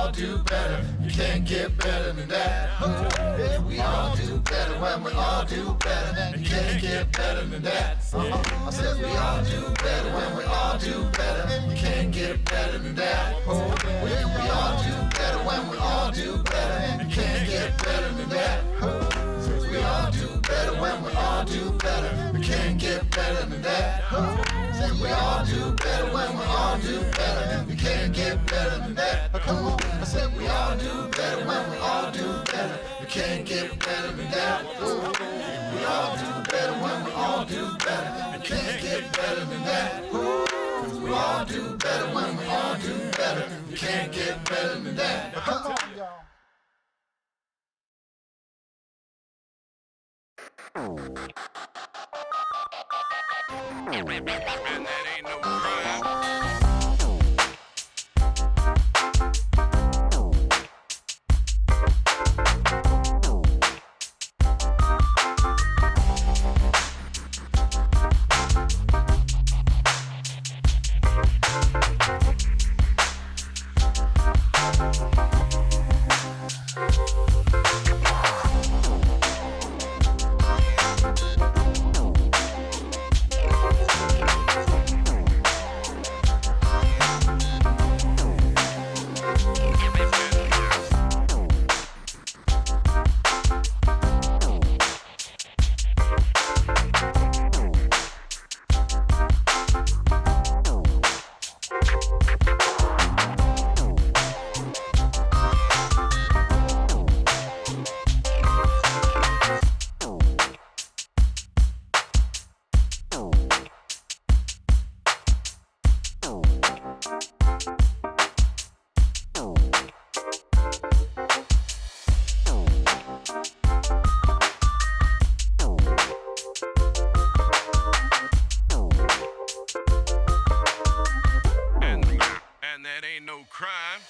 all do better. You can't get better than that. Yeah, we all do better when we all do better. You can't get better than that. I said we all do better when we all do better. You can't get better than that. We all do better when we all do better. You can't get better than that. We all do better when we all do better. We can't get better than that. Say we all do better when we all do better. We can't get better than that. Come on. I said we all do better when we all do better. We can't get better than that. We all do better when we all do better. We can't get better than that. We all do better when we all do better. We can't get better than that. Come on, y'all. Man, that ain't no crime. And that ain't no crime.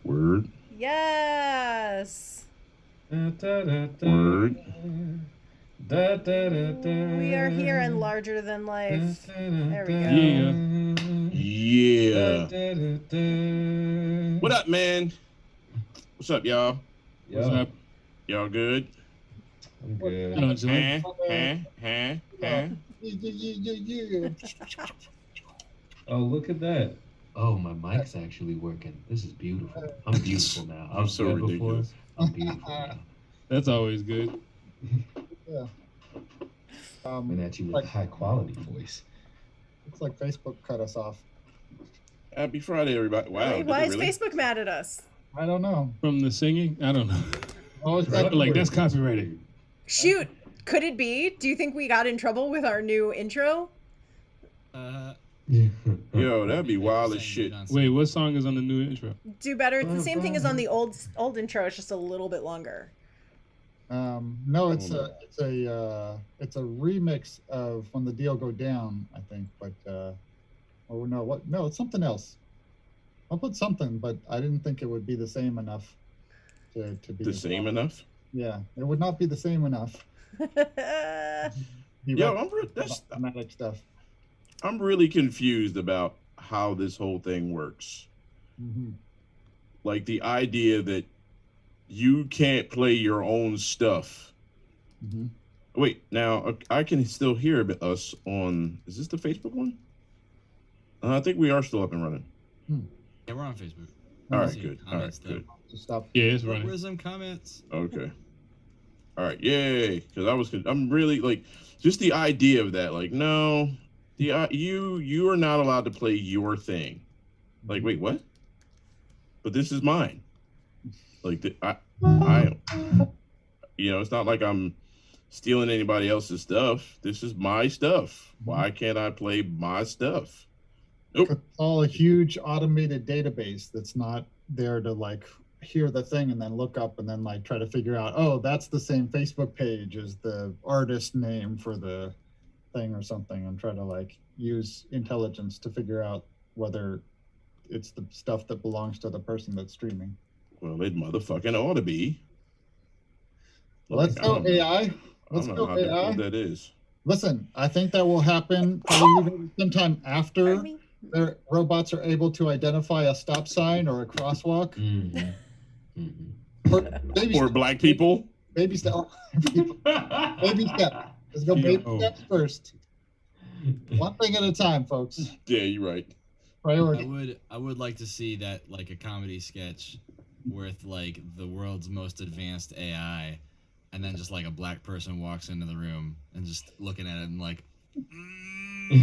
Word. Yes. Word. We are here and larger than life. There we go. Yeah. What up, man? What's up, y'all? What's up? Y'all good? I'm good. Oh, look at that. Oh, my mic's actually working. This is beautiful. I'm beautiful now. I'm so ridiculous. I'm beautiful now. That's always good. Yeah. And at you with a high quality voice. Looks like Facebook cut us off. Happy Friday, everybody. Wow. Really? Why is really? Facebook mad at us? I don't know. From the singing? I don't know. Oh, it's I feel like that's copyrighted. Shoot. Could it be? Do you think we got in trouble with our new intro? Yo, that'd be wild as shit. Wait, what song is on the new intro? Do better. It's the same thing as on the old intro. It's just a little bit longer. No, it's a remix of When the Deal Go Down, I think. But oh no, what? No, it's something else. I'll put something, but I didn't think it would be the same enough to be the same enough. Yeah, it would not be the same enough. Yo, that's dramatic stuff. I'm really confused about how this whole thing works. Mm-hmm. Like the idea that you can't play your own stuff. Mm-hmm. Wait, now I can still hear us on. Is this the Facebook one? I think we are still up and running. Yeah, we're on Facebook. All right, good. All right, good. Stop. Yeah, it's running. Where's some comments? Okay. All right, yay! Because I'm really like, just the idea of that. Like, no, you are not allowed to play your thing. Like, wait, what? But this is mine. Like, it's not like I'm stealing anybody else's stuff. This is my stuff. Why can't I play my stuff? Nope. It's all a huge automated database that's not there to like hear the thing and then look up and then like try to figure out, oh, that's the same Facebook page as the artist name for the thing or something, and try to like use intelligence to figure out whether it's the stuff that belongs to the person that's streaming. Well, it motherfucking ought to be. Let's I go don't know. AI. I Let's don't know go how AI. difficult that is. Listen, I think that will happen probably sometime after Pardon me? the robots are able to identify a stop sign or a crosswalk. Or baby Or black people. baby step. Baby step. Let's go baby Oh. steps first. One thing at a time, folks. Yeah, you're right. Priority. I would like to see that like a comedy sketch with like the world's most advanced AI, and then just like a black person walks into the room and just looking at it and like, I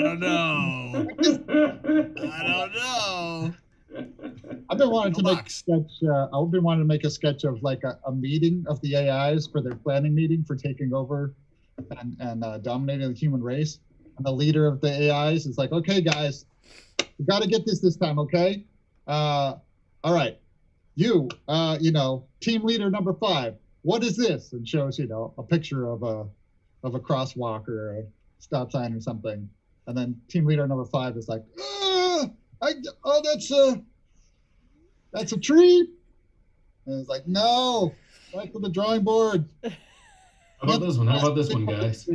don't know. I don't know. I've been wanting to make a Box. sketch. I've been wanting to make a sketch of like a meeting of the AIs for their planning meeting for taking over and dominating the human race. And the leader of the AIs is like, okay, guys, we got to get this time, okay? All right, you know, team leader number 5. What is this? And shows, you know, a picture of a crosswalk or a stop sign or something. And then team leader number 5 is like, that's a tree. And it's like, no, back to the drawing board. How about this one? How about this one, guys?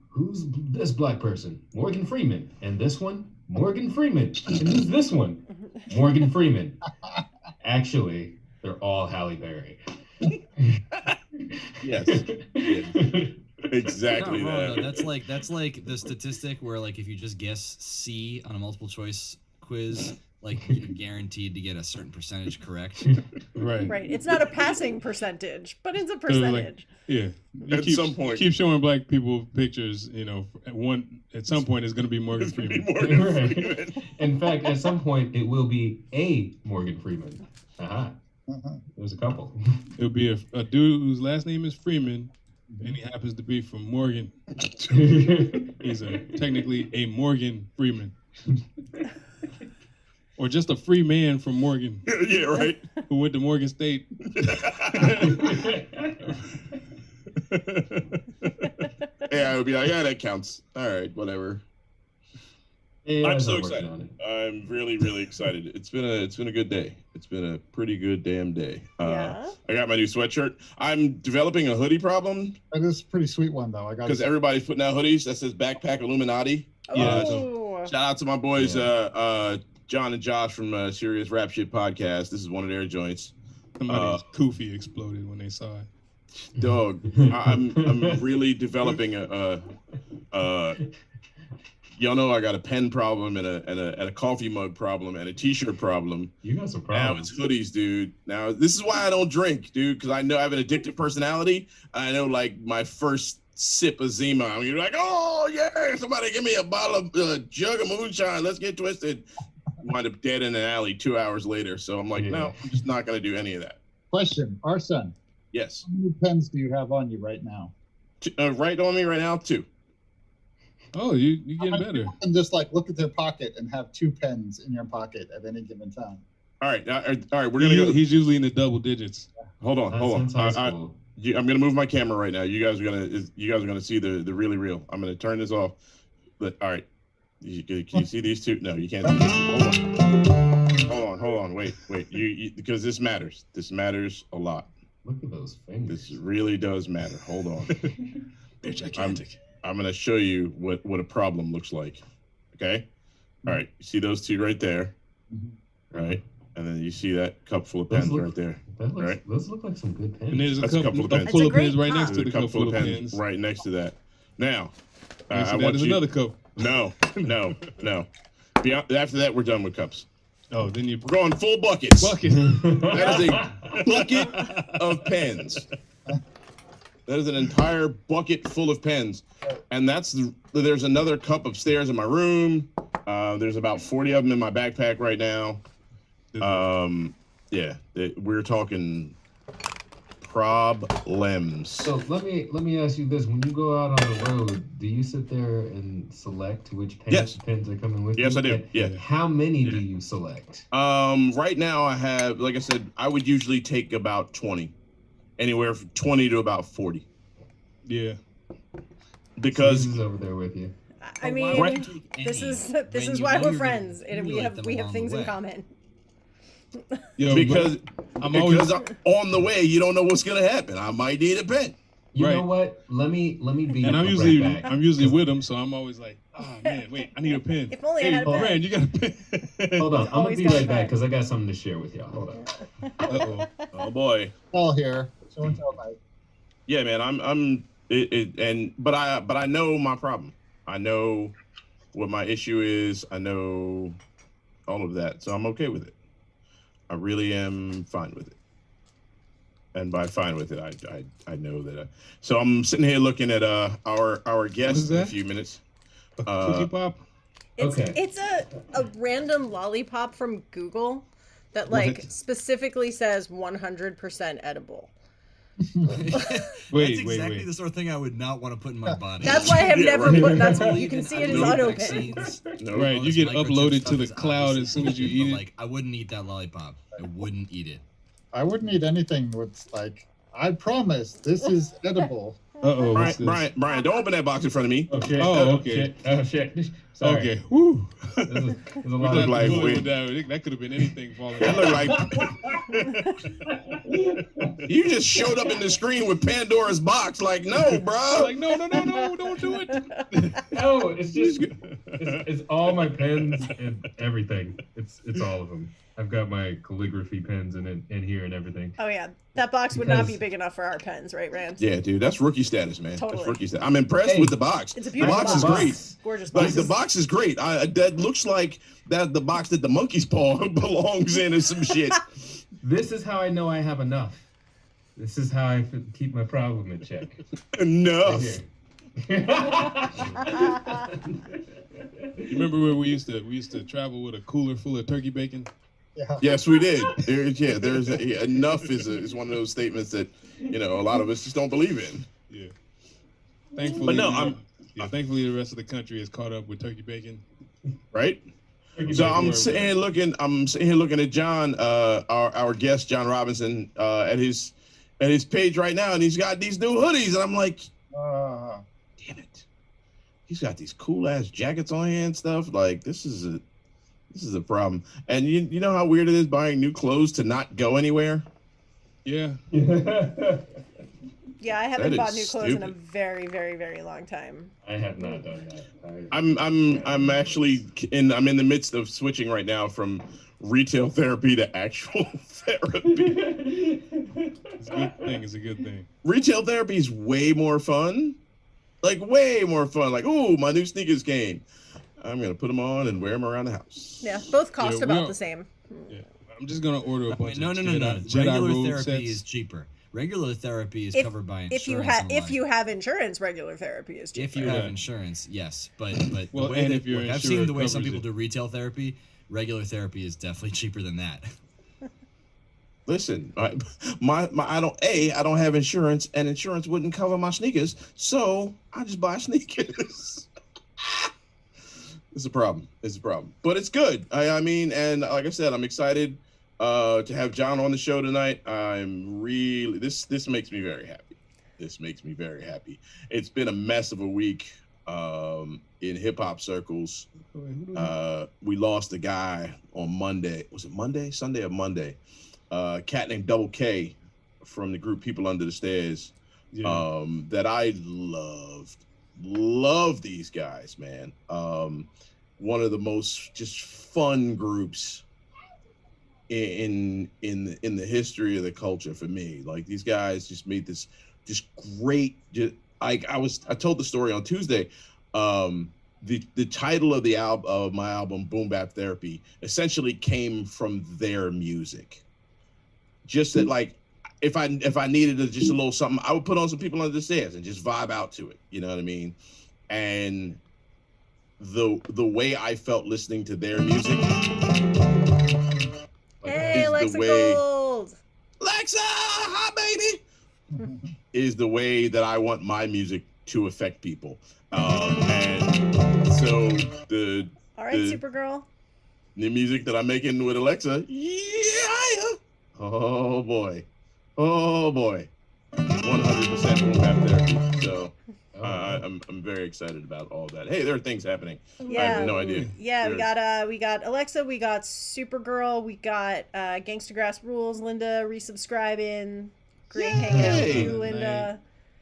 Who's this black person? Morgan Freeman. And this one? Morgan Freeman. And who's this one? Morgan Freeman. Actually, they're all Halle Berry. Yes. Exactly Not wrong, that. though. That's like the statistic where like if you just guess C on a multiple choice quiz, like you're guaranteed to get a certain percentage correct. Right. Right. It's not a passing percentage, but it's a like, percentage. Yeah. You At keep, some point. keep showing black people pictures. You know, at some point it's going to be Morgan It's gonna be Freeman. Morgan Freeman. In fact, at some point, it will be a Morgan Freeman. Aha. There's a couple. It'll be a dude whose last name is Freeman, and he happens to be from Morgan. He's technically a Morgan Freeman. Or just a free man from Morgan Yeah, right. who went to Morgan State. Yeah, I would be like, yeah, that counts. All right, whatever. Yeah, I'm so working excited. on it. I'm really, really excited. It's been a good day. It's been a pretty good damn day. Yeah. I got my new sweatshirt. I'm developing a hoodie problem That is a pretty sweet one, though. I got because everybody's putting out hoodies that says Backpack Illuminati. Yeah, Oh. Shout out to my boys, John and Josh from Serious Rap Shit Podcast. This is one of their joints. Somebody's kufi exploded when they saw it. Dog, I'm really developing y'all know I got a pen problem and a coffee mug problem and a t-shirt problem. You got some Now problems. it's hoodies, dude. Now this is why I don't drink, dude, because I know I have an addictive personality. I know, like, my first sip of Zima, I'm gonna be like, oh yeah, somebody give me a bottle of jug of moonshine. Let's get twisted. Wind up dead in an alley 2 hours later. So I'm like, no, I'm just not gonna do any of that. Question, our son. Yes, How many pens do you have on you right now? right on me right now, 2. Oh, you getting How many better. people can just like look at their pocket and have 2 pens in your pocket at any given time? All right, we're gonna go. He's usually in the double digits. Hold on. Since high school. I'm gonna move my camera right now. You guys are gonna see the really real. I'm gonna turn this off. But all right, can you see these 2? No, you can't see these 2. Hold on. Wait. You because this matters. This matters a lot. Look at those fingers. This really does matter. Hold on. They're gigantic. I'm gonna show you what a problem looks like. Okay. All right. You see those 2 right there, right? And then you see that cup full of Those pens look- right there. Those look like some good pens. And there's a That's a couple couple of a pens. full That's a of pens great right next cup. to There's the a cup full of pens pens. right next to that. Now, And so I that want is you. another cup. No. Beyond, after that, we're done with cups. Oh, then you We're going full buckets. bucket. That is a bucket of pens. That is an entire bucket full of pens, and there's another cup upstairs in my room. There's about 40 of them in my backpack right now. Yeah, we're talking problems. So let me ask you this: when you go out on the road, do you sit there and select which Yes. pens are coming with you? Yes, I do. And Yeah. How many do you select? Right now I have, like I said, I would usually take about 20, anywhere from 20 to about 40, Yeah. because Who's over there with you? I But mean, why would you take this any is when you why know we're you're gonna friends, and we accumulate have them we have along things the in way? common. Yo, because I'm always because on the way, you don't know what's gonna happen. I might need a pen. You know Right. what? Let me be and I'm right usually back. I'm usually with him, so I'm always like, oh man, wait, I need a pen. If only I Hey, had a pen. Brand, you got a pen? Hold on, I'm gonna always be got right a back pen. because I got something to share with y'all. Hold on. Uh-oh. Oh boy. All here. So and tell night. Yeah, man. But I know my problem. I know what my issue is. I know all of that, so I'm okay with it. I really am fine with it. And by fine with it, I know that. So I'm sitting here looking at our guest in a that? few minutes. Cookie Pop? Okay. It's a random lollipop from Google that like What? specifically says 100% edible. Wait, That's exactly the sort of thing I would not want to put in my body. That's why I have Yeah, never right. put. That's I why believe you can in- see I it is believe in unopened. vaccines. No. Right, All you this get microchip uploaded stuff to the is cloud as soon as you obviously eat but, it. Like, I wouldn't eat that lollipop. I wouldn't eat it. I wouldn't eat anything with like, I promise this is edible. Uh-oh. what's Brian, this? Brian, don't open that box in front of me. Oh shit. Oh, okay. Shit. Oh shit. Sorry. Okay. Woo. There's a We lot look of like bullet we- went down. That could have been anything falling. That down. look like you just showed up in the screen with Pandora's box. Like, no, bro. Like, no, don't do it. No, it's just it's all my pens and everything. It's all of them. I've got my calligraphy pens in here and everything. Oh yeah, that box would not be Because- big enough for our pens, right, Rand? Yeah, dude, that's rookie status, man. Totally. That's rookie status. I'm impressed Hey, with the box. It's a The beautiful box is box. great. Gorgeous Like box. the box is great. That looks like that the box that the monkey's paw belongs in or some shit. This is how I know I have enough. This is how I keep my problem in check. Enough. Right You remember where we used to travel with a cooler full of turkey bacon? Yeah. Yes, we did. Enough is one of those statements that a lot of us just don't believe in. Yeah. Thankfully, But no, thankfully the rest of the country is caught up with turkey bacon. Right. So I'm sitting here looking at John, our guest John Robinson, at his page right now, and he's got these new hoodies, and I'm like, damn it, he's got these cool ass jackets on here and stuff. Like this is a problem. And you know how weird it is buying new clothes to not go anywhere. Yeah. Yeah, I haven't That bought is new clothes in a stupid. very, very, very long time. I have not done that. I'm actually I'm in the midst of switching right now from retail therapy to actual therapy. It's a good thing. It's a good thing. Retail therapy is way more fun. Like way more fun. Like, oh, my new sneakers came. I'm gonna put them on and wear them around the house. Yeah, both cost Yeah, we about are- the same. Yeah. I'm just gonna order a bunch No. of Jedi Regular robe therapy sets. is cheaper. Regular therapy is If- covered by insurance. If you have insurance, regular therapy is cheaper. If you Yeah. have insurance, yes, but Well, the way and that if your I've seen insurer the way some covers people it. do retail therapy, regular therapy is definitely cheaper than that. Listen, I don't have insurance, and insurance wouldn't cover my sneakers, so I just buy sneakers. It's a problem. But it's good. I mean, and like I said, I'm excited to have John on the show tonight. I'm really this makes me very happy. It's been a mess of a week in hip hop circles. We lost a guy on Monday. Was it Monday? Sunday or Monday? A cat named Double K from the group People Under the Stairs. Yeah. That I love these guys, man. One of the most just fun groups in the history of the culture for me. Like these guys just made this just great. I told the story on Tuesday. The title of my album Boom Bap Therapy essentially came from their music. Just that, like, if I needed just a little something, I would put on some People Under the Stairs and just vibe out to it. You know what I mean? And the way I felt listening to their music. Hey, is the Alexa way- Gold. Alexa, hi baby, is the way that I want my music to affect people. And so the All right, the Supergirl. new music that I'm making with Alexa, oh boy, 100% Boom Bap Therapy. So I'm very excited about all that. Hey, there are things happening. I Yeah. have no idea. Yeah, There's- we got Alexa, we got Supergirl, we got Gangstagrass rules. Linda resubscribing. Great hanging out with Yay! you, Linda.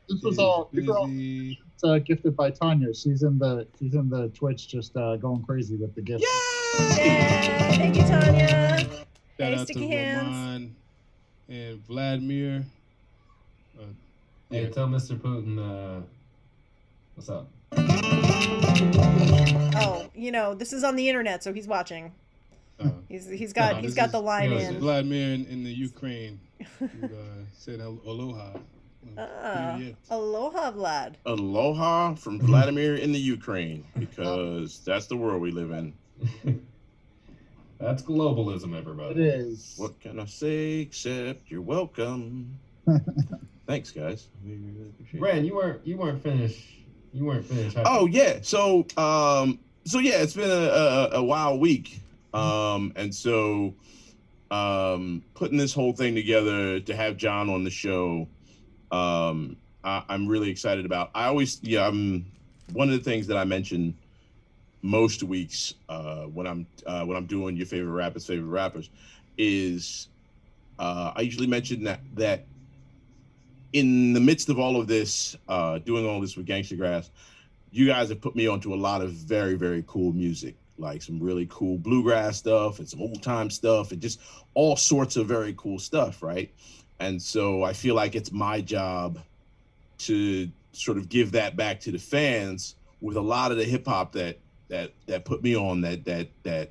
This was all busy. gifted by Tanya. She's in the Twitch just going crazy with the gifts. Yay! Thank you, Tanya. Shout Hey, out sticky to hands. Roman and Vladimir. Hey, Yeah. tell Mr. Putin, what's up? Oh, this is on the internet, so he's watching. He's got No, he's this got is- the line no, This is in. Vladimir in the Ukraine. Who, said aloha. Period. Aloha, Vlad. Aloha from Vladimir in the Ukraine, because that's the world we live in. That's globalism, It everybody. is. What can I say except you're welcome? Thanks, guys. We really appreciate it. Ren, you weren't finished. You weren't finished. Oh yeah. So yeah, it's been a wild week. And so putting this whole thing together to have John on the show, I'm really excited about. I'm one of the things that I mention most weeks when I'm doing your favorite rappers is I usually mention that in the midst of all of this, doing all this with Gangstagrass, you guys have put me onto a lot of very, very cool music, like some really cool bluegrass stuff and some old time stuff and just all sorts of very cool stuff, right? And so I feel like it's my job to sort of give that back to the fans with a lot of the hip hop that put me on, that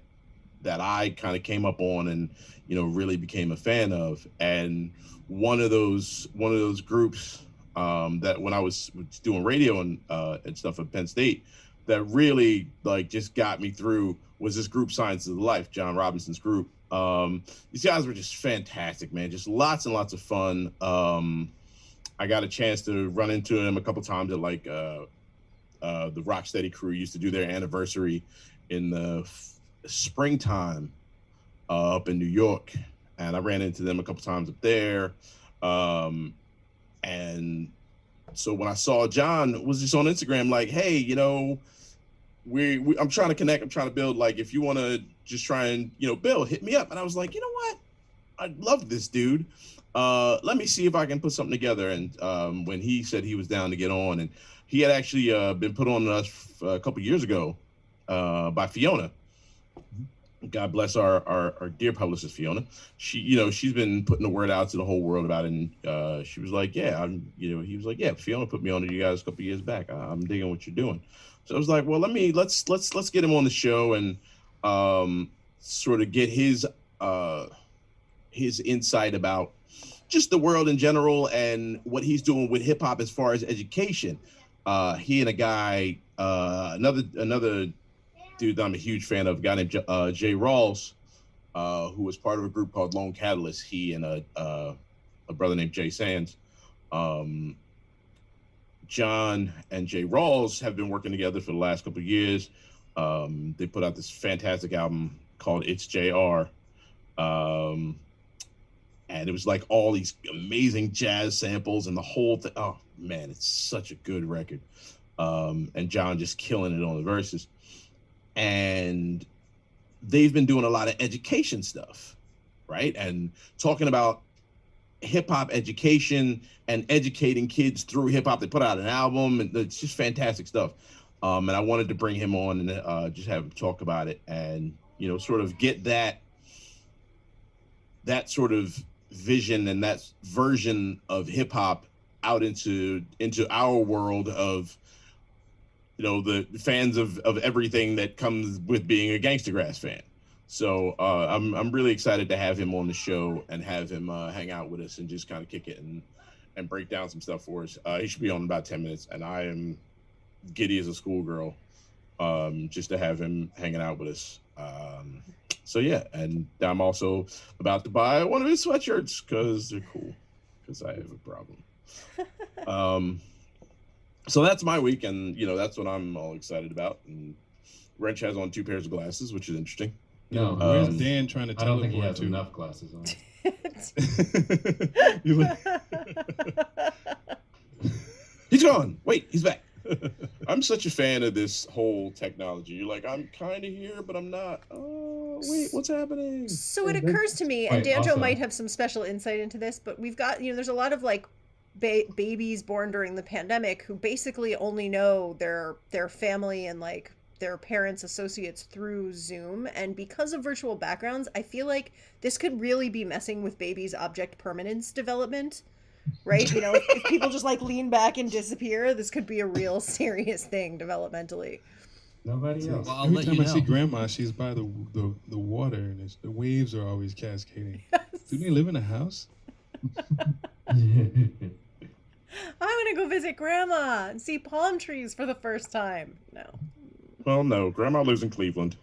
I kind of came up on and really became a fan of. And one of those groups that when I was doing radio and stuff at Penn State that really just got me through was this group Science of the Life, John Robinson's group. These guys were just fantastic, man. Just lots and lots of fun. I got a chance to run into them a couple times at the Rocksteady crew used to do their anniversary in the springtime up in New York, and I ran into them a couple times up there. And so when I saw John was just on Instagram, like, hey, I'm trying to connect, I'm trying to build, if you want to just try and build, hit me up. And I was like, you know what, I love this dude. Let me see if I can put something together. And when he said he was down to get on, and he had actually been put on us a couple years ago by Fiona. God bless our dear publicist Fiona. She's been putting the word out to the whole world about it. And she was like, yeah, he was like, yeah, Fiona put me on to you guys a couple years back. I'm digging what you're doing. So I was like, well, let's get him on the show and sort of get his insight about just the world in general and what he's doing with hip hop as far as education. He and a guy, another dude that I'm a huge fan of, a guy named Jay Rawls, who was part of a group called Lone Catalyst. He and a brother named Jay Sands. John and Jay Rawls have been working together for the last couple of years. They put out this fantastic album called It's JR. And it was like all these amazing jazz samples and the whole thing. Oh man, it's such a good record. And John just killing it on the verses. And they've been doing a lot of education stuff, right? And talking about hip hop education and educating kids through hip hop. They put out an album, and it's just fantastic stuff. And I wanted to bring him on and just have him talk about it, and sort of get that sort of vision and that version of hip hop out into our world of the fans of everything that comes with being a Gangstagrass fan. So I'm really excited to have him on the show and have him hang out with us and just kind of kick it and break down some stuff for us. He should be on in about 10 minutes, and I am giddy as a schoolgirl just to have him hanging out with us. So yeah, and I'm also about to buy one of his sweatshirts because they're cool, because I have a problem. So that's my week, and that's what I'm all excited about. And Wrench has on 2 pairs of glasses, which is interesting. No, Where's Dan trying to I don't think he teleport has to? enough glasses on. He's gone. Wait, he's back. I'm such a fan of this whole technology. You're like, I'm kind of here, but I'm not. Oh, wait, what's happening? So it occurs to me, and Right, Danjo also- might have some special insight into this, but we've got, there's a lot of like babies born during the pandemic who basically only know their family and like their parents, associates through Zoom. And because of virtual backgrounds, I feel like this could really be messing with babies' object permanence development. Right? If people just like lean back and disappear, this could be a real serious thing developmentally. Nobody else. Well, I'll Every let time you I see know. grandma, she's by the water, and the waves are always cascading. Do they live in a house? I want to go visit grandma and see palm trees for the first time. No. Well, no. Grandma lives in Cleveland,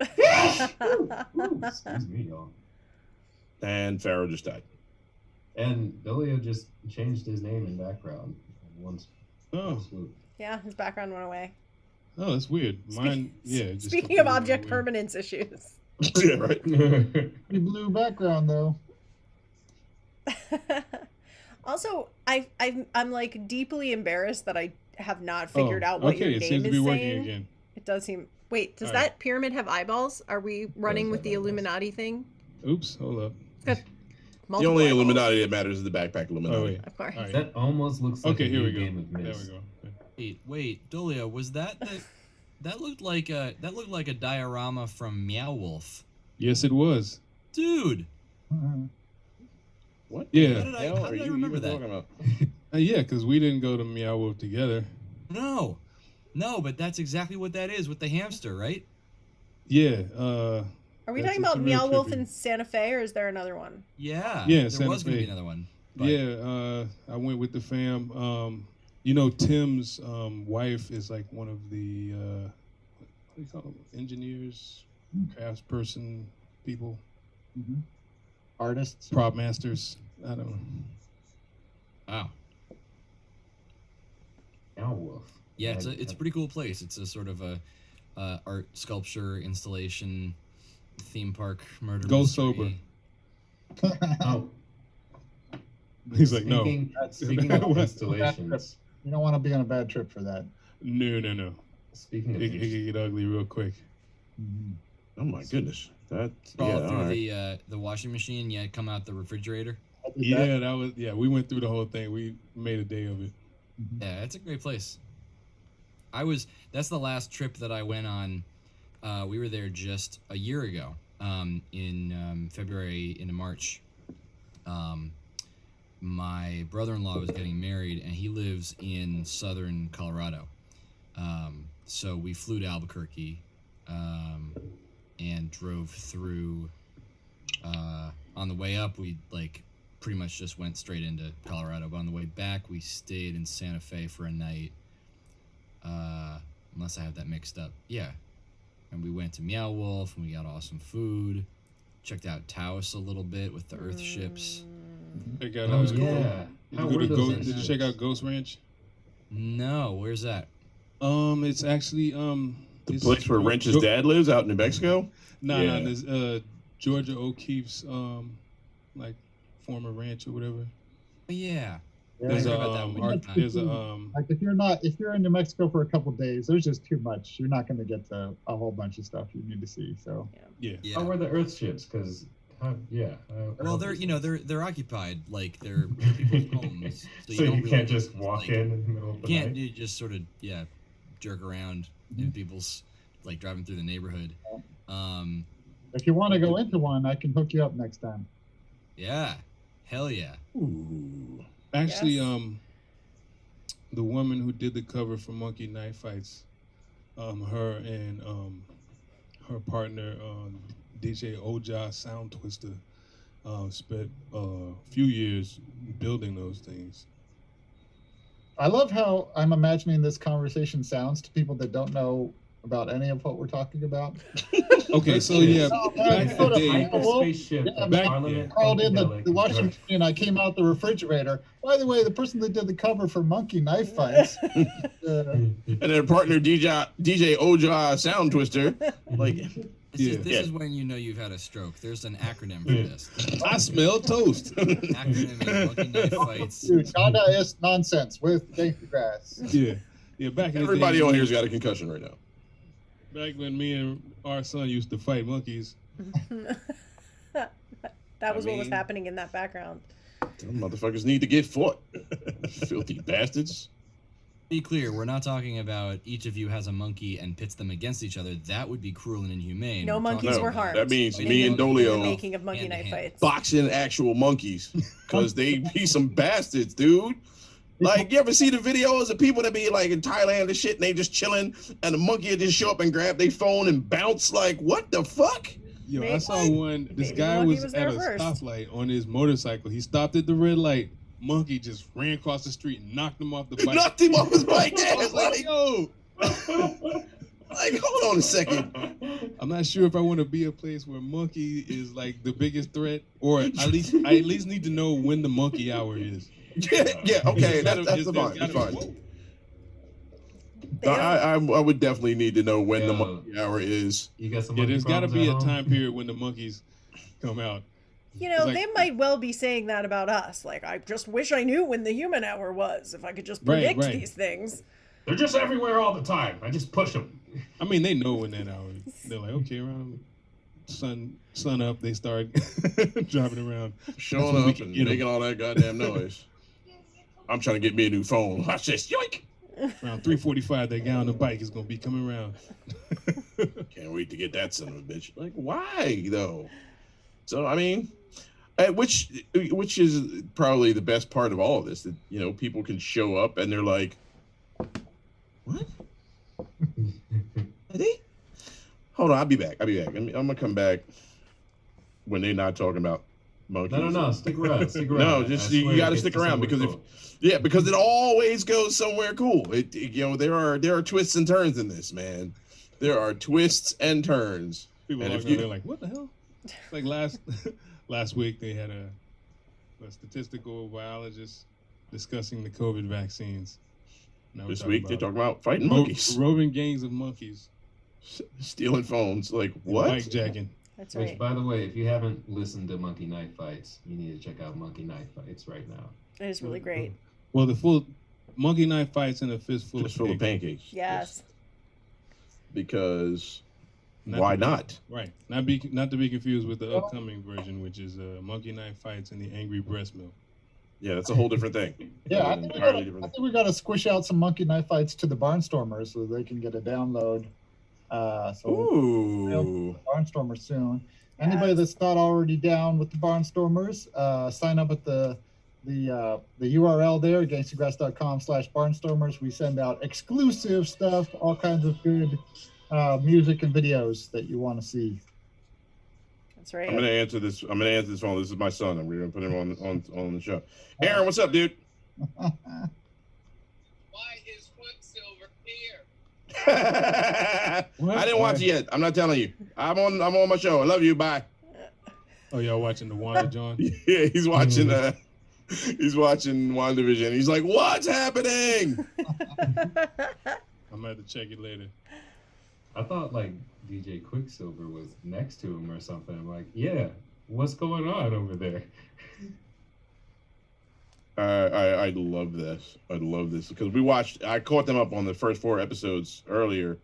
Ooh, excuse me, y'all. and Pharaoh just died. And Bilio just changed his name in background once. Oh, swoop. Yeah, his background went away. oh, that's weird. Mine, yeah. it just Speaking of completely object went away. permanence issues. Yeah, right. Pretty blue background though. Also, I'm like deeply embarrassed that I have not figured Oh, out what okay, your it name seems to is be working saying. again. It does seem. Wait, does All right. that pyramid have eyeballs? Are we running does with have the eyeballs. Illuminati thing? Oops, hold up. It's got The multiple only eyeballs, Illuminati that matters is the backpack Illuminati. Oh wait. Of course. All right. That almost looks like Okay, a here new we go. game of There we Myst. go. Wait, Dolia, was that that looked like a diorama from Meow Wolf, Yes, it was. dude. What? Yeah. the How did I- hell how are did I you remember even that? talking about? Yeah, because we didn't go to Meow Wolf together. No, but that's exactly what that is with the hamster, right? Yeah. Are we That's- talking it's about real Meow Wolf trippy. in Santa Fe, or is there another one? Yeah. Yeah, There Santa was gonna be Fe. another one. But Yeah, I went with the fam. Tim's wife is like one of the what do you call them? Engineers, craftsperson, people, Artists. prop masters. I don't know. Wow. Owl Wolf. Yeah, it's a pretty cool place. It's a sort of a art, sculpture, installation, theme park, murder Go mystery. sober. Oh, He's like, no, Speaking of installations, You don't want to be on a bad trip for that. no. speaking of It could get ugly real quick. Oh my goodness. That Crawl yeah, through all right. the washing machine, yeah, come out the refrigerator. I did that. Yeah, we went through the whole thing. We made a day of it. Yeah, it's a great place. That's the last trip that I went on. We were there just a year ago, in February into March. My brother-in-law was getting married, and he lives in southern Colorado. So we flew to Albuquerque, and drove through. On the way up, we pretty much just went straight into Colorado. But on the way back, we stayed in Santa Fe for a night. Unless I have that mixed up. Yeah. And we went to Meow Wolf, and we got awesome food. Checked out Taos a little bit with the Earth ships. Check out, Oh, did yeah. you How go were to those Did you check out engines? Ghost Ranch? No, where's that? It's actually The it's- place where Wrench's Go- dad lives out in New Mexico. Nah, Yeah. there's Georgia O'Keeffe's former ranch or whatever. Oh, yeah. Yeah. There's I a heard about that one. there's a Like if you're in New Mexico for a couple days, there's just too much. You're not going to get to a whole bunch of stuff you need to see. So yeah. Yeah. How were the Earth ships? Because Well, they're occupied, like they're people's homes. So don't you really can't just walk like, in the middle of the Can't night. you just sort of jerk around in people's driving through the neighborhood. if you want to go into one, I can hook you up next time. Yeah, hell yeah. Ooh. Actually, Yes. the woman who did the cover for Monkey Knife Fights, her and her partner, DJ Oja Sound Twister, spent a few years building those things. I love how I'm imagining this conversation sounds to people that don't know about any of what we're talking about. Okay, so yeah, Oh, back in the day, Hyperspaceship Yeah, of back- Parliament Crawled in the Funkadelic. washing machine. I came out the refrigerator. By the way, the person that did the cover for Monkey Knife Fights. And their partner DJ Oja Sound Twister. Like This Yeah. is when you know you've had a stroke. There's an acronym for this. I smell toast. Acronym is Monkey Knife Fights. Dude, Dada is nonsense with Gangstagrass. Yeah. Yeah, back in Everybody the day, on here's got a concussion right now. back when me and our son used to fight monkeys. That was what was mean- happening in that background. Them motherfuckers need to get fought. Filthy bastards. Be clear, we're not talking about each of you has a monkey and pits them against each other. That would be cruel and inhumane. No We're monkeys talking were about- harmed. That means in me and the Dolio making of monkey Hand to knife hand. fights. boxing actual monkeys because they be some bastards, dude. Like, you ever see the videos of people that be like in Thailand and shit, and they just chilling, and the monkey will just show up and grab their phone and bounce? Like, what the fuck? Yo, I Maybe- saw one. This maybe guy monkey was was at there a first. stoplight on his motorcycle. He stopped at the red light. Monkey just ran across the street and knocked him off the bike. Knocked him off his bike. I Yeah, was like, yo, like, hold on a second. I'm not sure if I want to be a place where monkey is like the biggest threat, or I at least need to know when the monkey hour is. Yeah, okay, that's There's fine. gotta That's be- fine. whoa. They don't- I would definitely need to know when the Yo. monkey hour is. You got some Yeah, monkey there's got to problems be at a home? time period when the monkeys come out. You know, It's like- they might well be saying that about us. Like, I just wish I knew when the human hour was. If I could just Right, predict right. these things. They're just everywhere all the time. I just push them. I mean, they know when that hour is. They're like, okay, around sun up, they start driving around. Showing when we up can and get 'em. making all that goddamn noise. I'm trying to get me a new phone. Watch this. Yoink! Around 3:45, that guy on the bike is gonna be coming around. Can't wait to get that son of a bitch. Like, why though? So I mean, which is probably the best part of all of this, that people can show up and they're like, what? Eddie? Hold on, I'll be back. I'm gonna come back when they're not talking about monkeys. No. Stick around. Stick around. No, just I you swear got to it stick gets around somewhere because cool. because it always goes somewhere cool. There are twists and turns in this, man. There are twists and turns. People And are if you- they're like, what the hell? Like last week they had a statistical biologist discussing the COVID vaccines. Now we're This week they're about talking about fighting monkeys, roving gangs of monkeys, stealing phones. Like and what? bike jacking. That's Which, right. by the way, if you haven't listened to Monkey Knife Fights, you need to check out Monkey Knife Fights right now. It is really great. Well, the full monkey knife fights in a fistful Just full of pancakes. Yes. Because Not why to- not? Right. Not to be confused with the upcoming version, which is monkey knife fights in the Angry Breast Milk. Yeah, that's a whole different thing. Yeah, I That's an think, we entirely gotta, different I think we got to squish out some Monkey Knife Fights to the Barnstormers so they can get a download. So Ooh. Barnstormers soon. Anybody that's not already down with the Barnstormers, sign up at the URL there, gangstagrass.com/barnstormers. We send out exclusive stuff, all kinds of good music and videos that you want to see. That's right. I'm gonna answer this. I'm gonna answer this phone. This is my son, and we're gonna put him on the show. Aaron, what's up, dude? Why is Quicksilver here? I didn't watch it yet. I'm not telling you. I'm on my show. I love you. Bye. Oh, y'all watching the Wanda John? Yeah, he's watching. He's watching WandaVision. He's like, "What's happening?" I'm gonna have to check it later. I thought like DJ Quicksilver was next to him or something. I'm like, yeah, what's going on over there? I love this. I love this because I caught them up on the first 4 episodes earlier.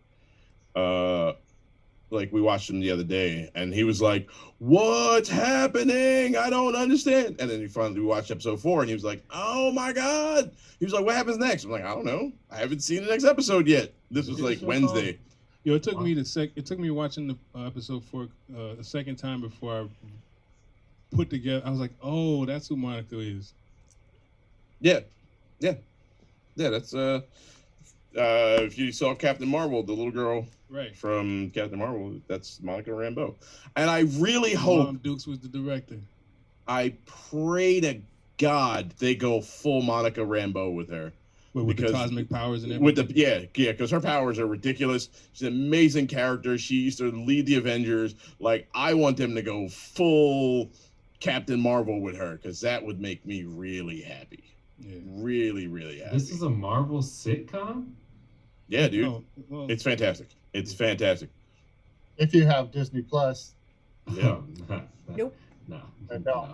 Like we watched them the other day, and he was like, "What's happening? I don't understand." And then we watched episode 4, and he was like, "Oh my god!" He was like, "What happens next?" I'm like, "I don't know. I haven't seen the next episode yet." This was like Wednesday. Yo, it took me watching the episode 4 a second time before I put together. I was like, oh, that's who Monica is. Yeah. That's if you saw Captain Marvel, the little girl Right. from Captain Marvel, that's Monica Rambeau. And I really hope, Mom Dukes was the director. I pray to God they go full Monica Rambeau with her. But with Because- the cosmic powers and With everything. because her powers are ridiculous. She's an amazing character. She used to lead the Avengers. Like, I want them to go full Captain Marvel with her, because that would make me really happy. Yeah. Really, really happy. This is a Marvel sitcom? Yeah, dude. Oh, well, It's fantastic. It's fantastic. If you have Disney Plus, Yeah. Nope. No. I No. don't.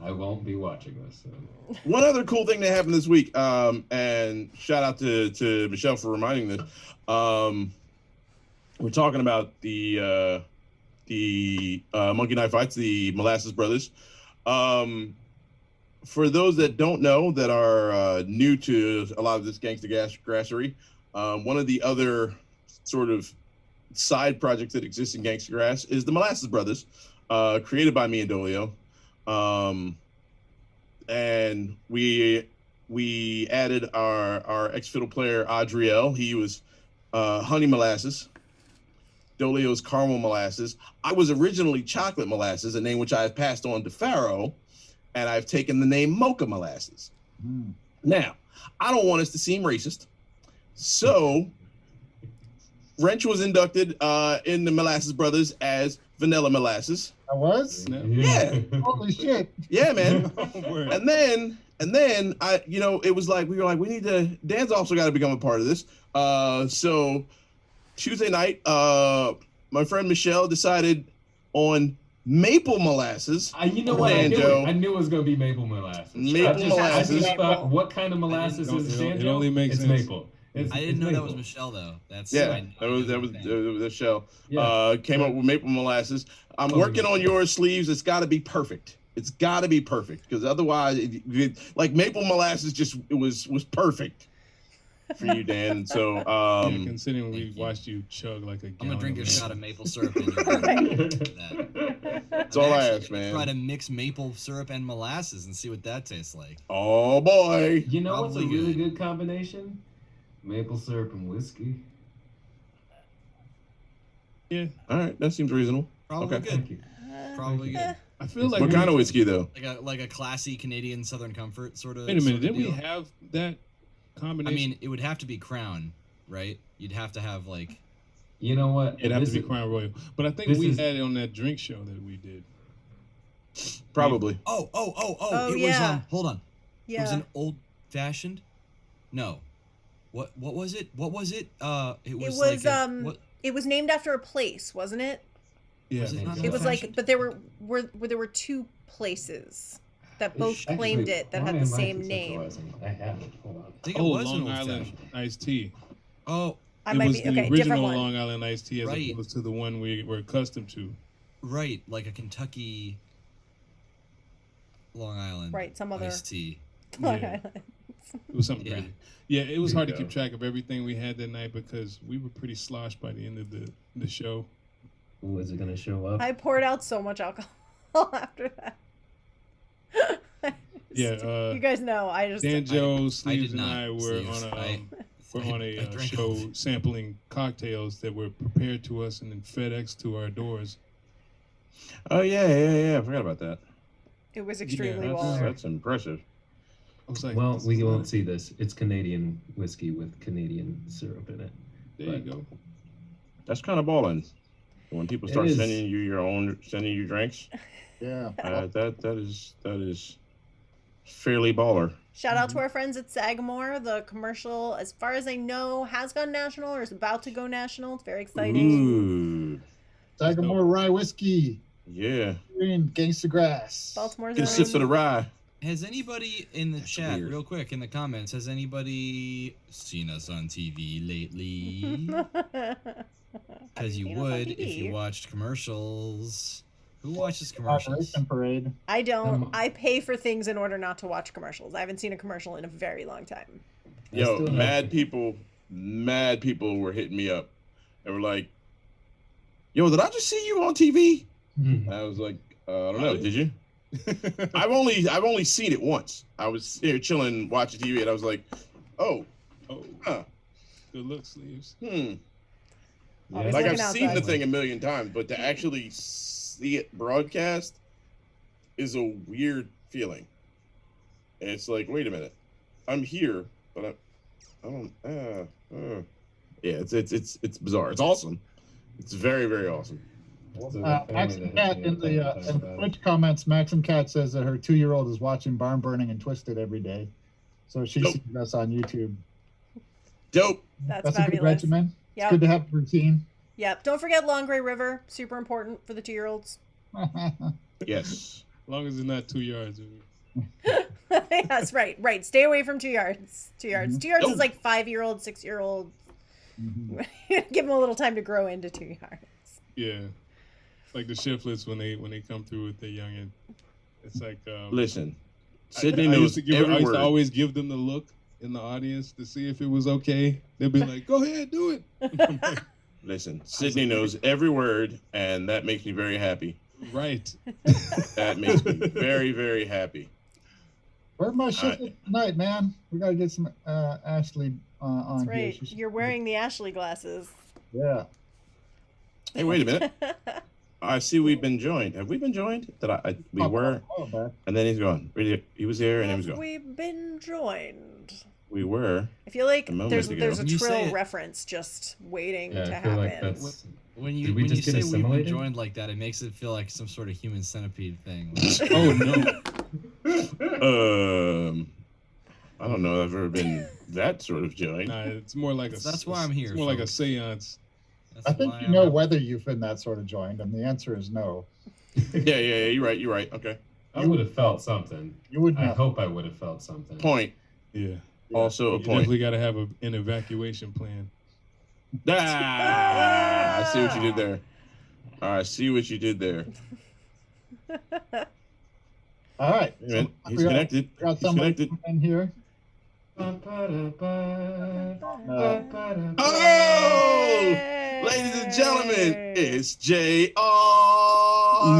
I won't be watching this. So. One other cool thing that happened this week, and shout out to Michelle for reminding this. We're talking about the Monkey Knife Fights, the Molasses Brothers. For those that don't know, that are new to a lot of this Gangstagrassery, one of the other sort of side projects that exists in Gangstagrass is the Molasses Brothers, created by me and Dolio. And we added our ex-fiddle player Adriel. He was honey molasses. Dolio's caramel molasses. I was originally chocolate molasses, a name which I have passed on to Pharaoh, and I've taken the name mocha molasses. Now, I don't want us to seem racist, so Wrench was inducted in the Molasses Brothers as Vanilla Molasses. I was? Yeah. Holy shit. Yeah, man. And then I, it was like we were like, we need to. Dan's also got to become a part of this. So Tuesday night, my friend Michelle decided on maple molasses. You know what? I knew it was going to be maple molasses. Molasses. I just thought, what kind of molasses is it? It only makes sense. Maple. I didn't know that was Michelle though. That was Michelle. Yeah. Came up with maple molasses. I'm working on your sleeves. It's got to be perfect. It's got to be perfect because otherwise, like maple molasses, it was perfect for you, Dan. And so, considering we watched you chug like a gallon. I'm gonna drink a shot of maple syrup. That's all I ask, man. Try to mix maple syrup and molasses and see what that tastes like. Oh boy! You know what's a really good combination? Maple syrup and whiskey. Yeah. All right, that seems reasonable. Probably okay. good. Probably good. I feel like what kind of whiskey though? Like a classy Canadian Southern Comfort sort of. Wait a minute, didn't we have that combination? I mean, it would have to be Crown, right? You'd have to have like. You know what? It'd have to be Crown Royal, but I think we had it on that drink show that we did. Probably. Oh! It yeah. was hold on. Yeah. It was an old fashioned. No. What was it? What was it? It was it was named after a place, wasn't it? Yeah. It was like, but there were two places that both claimed it that had the same name. I have it. Hold on. I think it was Long Island iced tea. Oh, I might be the okay. original Different one. Long Island iced tea as opposed to the one we were accustomed to. Right, like a Kentucky Long Island. Right, some other iced tea. Long Yeah. Island. It was something crazy. Yeah, it was There hard you to go. keep track of everything we had that night because we were pretty sloshed by the end of the show. Ooh, is it going to show up? I poured out so much alcohol after that. Yeah, you guys know I just Dan, Joe, Sleeves, did and not. I were Sleeves. on a drank show all of it. sampling cocktails that were prepared to us and then FedEx to our doors. Oh yeah. I forgot about that. it was extremely that's- well. That's impressive. I was like, Well, this we is won't nice. see this. It's Canadian whiskey with Canadian syrup in it. There you go. That's kind of balling. When people It start is. sending you drinks, Yeah. that is fairly baller. Shout out to our friends at Sagamore. The commercial, as far as I know, has gone national or is about to go national. It's very exciting. Ooh, Sagamore Rye Whiskey. yeah. In Gangstagrass. Baltimore's Get a sip own. for the rye. Has anybody in the chat, weird. real quick, in the comments, has anybody seen us on TV lately? Because you Seen us on would if TV. you watched commercials. Who watches commercials? Operation Parade. I don't. I pay for things in order not to watch commercials. I haven't seen a commercial in a very long time. Yo, still have- mad people were hitting me up. They were like, "Yo, did I just see you on TV?" And I was like, "I don't know. Did you?" I've only seen it once. I was here chilling, watching TV, and I was like, "Oh, Oh, huh, good luck, Sleeves. Always Like looking I've seen the outside. thing a million times, but to actually see it broadcast is a weird feeling. And it's like, wait a minute, I'm here, but I don't. Yeah, it's bizarre. It's awesome. It's very, very awesome. Maxim Cat in the Twitch comments, Maxim Cat says that her 2-year-old is watching Barn Burning and Twisted every day. So she Nope. sees us on YouTube. Dope. That's a good fabulous. regimen. It's Yep. good to have a routine. Yep. Don't forget Long Gray River. Super important for the 2-year-olds. Yes. long as it's not 2 yards. Yes, right. Stay away from 2 yards. 2 yards. 2 yards is Nope. like 5-year-old, 6-year-old. Mhm. Give them a little time to grow into 2 yards. Yeah, like the shiftlets when they come through with their youngin. It's like Listen, I Sydney used knows to give. every I used word. to always give them the look in the audience to see if it was okay. They'd be like, "Go ahead, do it." Listen, Sydney knows every word, and that makes me very happy. Right. That makes me very, very happy. Where's my shift tonight, man? We gotta get some Ashley on That's here. right. She should- You're wearing the Ashley glasses. Yeah. Hey, wait a minute. I see we've been joined. Have we been joined? We were, Oh, man. and then he's gone. He was here, and he was Have gone. we been joined? We were. I feel like A moment there's ago. a When you say Trill it- reference just waiting Yeah, to I feel like happen. that's. When you Did we when you just get say we've been assimilated? joined like that, it makes it feel like some sort of human centipede thing. Oh no. I don't know if I've ever been that sort of joined. Nah, it's more like That's why I'm here, It's more like a folks. seance. That's I think why you I'm- know whether you've been that sort of joined, and the answer is no. Yeah, you're right. Okay. I would have felt something. You would I know. hope I would have felt something. Point. Yeah. Also a You point. definitely got to have an evacuation plan. Ah, I see what you did there. I see what you did there. All right. Hey, man, So he's we got- connected. we got He's somebody connected. in here. Oh, ladies and gentlemen, it's JR.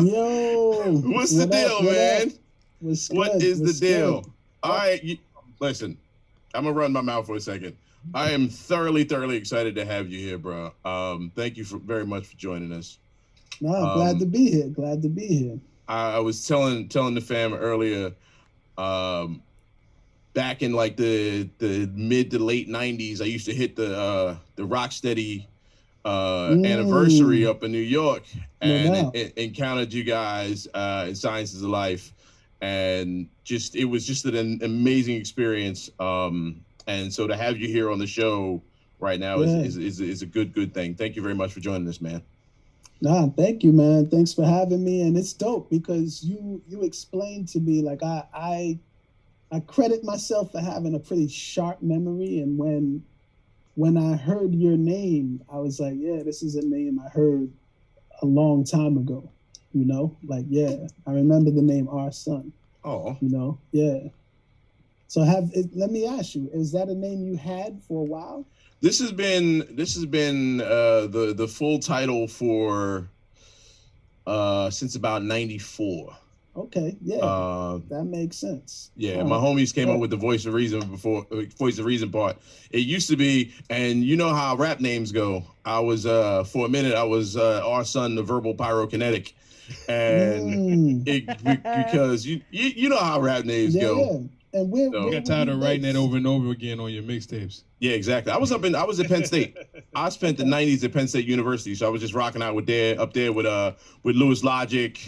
Yo, What's the what deal, up, what man? up? What's What good? is the What's deal? good? All right, listen. I'm gonna run my mouth for a second. I am thoroughly excited to have you here, bro. Thank you very much for joining us. No, Um, glad to be here. Glad to be here. I was telling the fam earlier, back in like the mid to late '90s, I used to hit the Rocksteady anniversary up in New York, No and doubt. encountered you guys in Sciences of Life, and it was just an amazing experience. And so to have you here on the show right now is a good thing. Thank you very much for joining us, man. Nah, thank you, man. Thanks for having me. And it's dope because you explained to me, like I credit myself for having a pretty sharp memory. And when I heard your name, I was like, yeah, this is a name I heard a long time ago. You know, like, yeah, I remember the name Our Son. Oh, You know, yeah. So let me ask you, is that a name you had for a while? this has been the full title for since about '94. Okay, yeah, that makes sense. Yeah, All my right. homies came up with the Voice of Reason part. It used to be, and you know how rap names go. I was for a minute I was Our Son, the Verbal Pyrokinetic, and because you know how rap names Yeah, go. yeah. And where So- I where got tired were of you writing it based? over and over again on your mixtapes. Yeah, exactly. I was at Penn State. I spent the '90s at Penn State University, so I was just rocking out up there with Louis Logic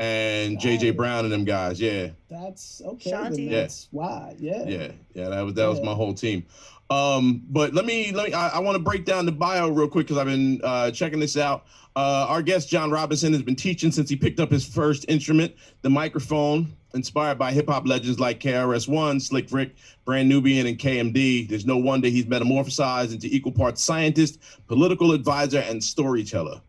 and JJ Right. Brown and them guys. Yeah. That's okay. Shanti. Then that's why. Yeah. Yeah, that was my whole team. But let me I want to break down the bio real quick because I've been checking this out. Our guest John Robinson has been teaching since he picked up his first instrument, the microphone, inspired by hip hop legends like KRS-One, Slick Rick, Brand Nubian, and KMD. There's no wonder he's metamorphosized into equal parts scientist, political advisor, and storyteller.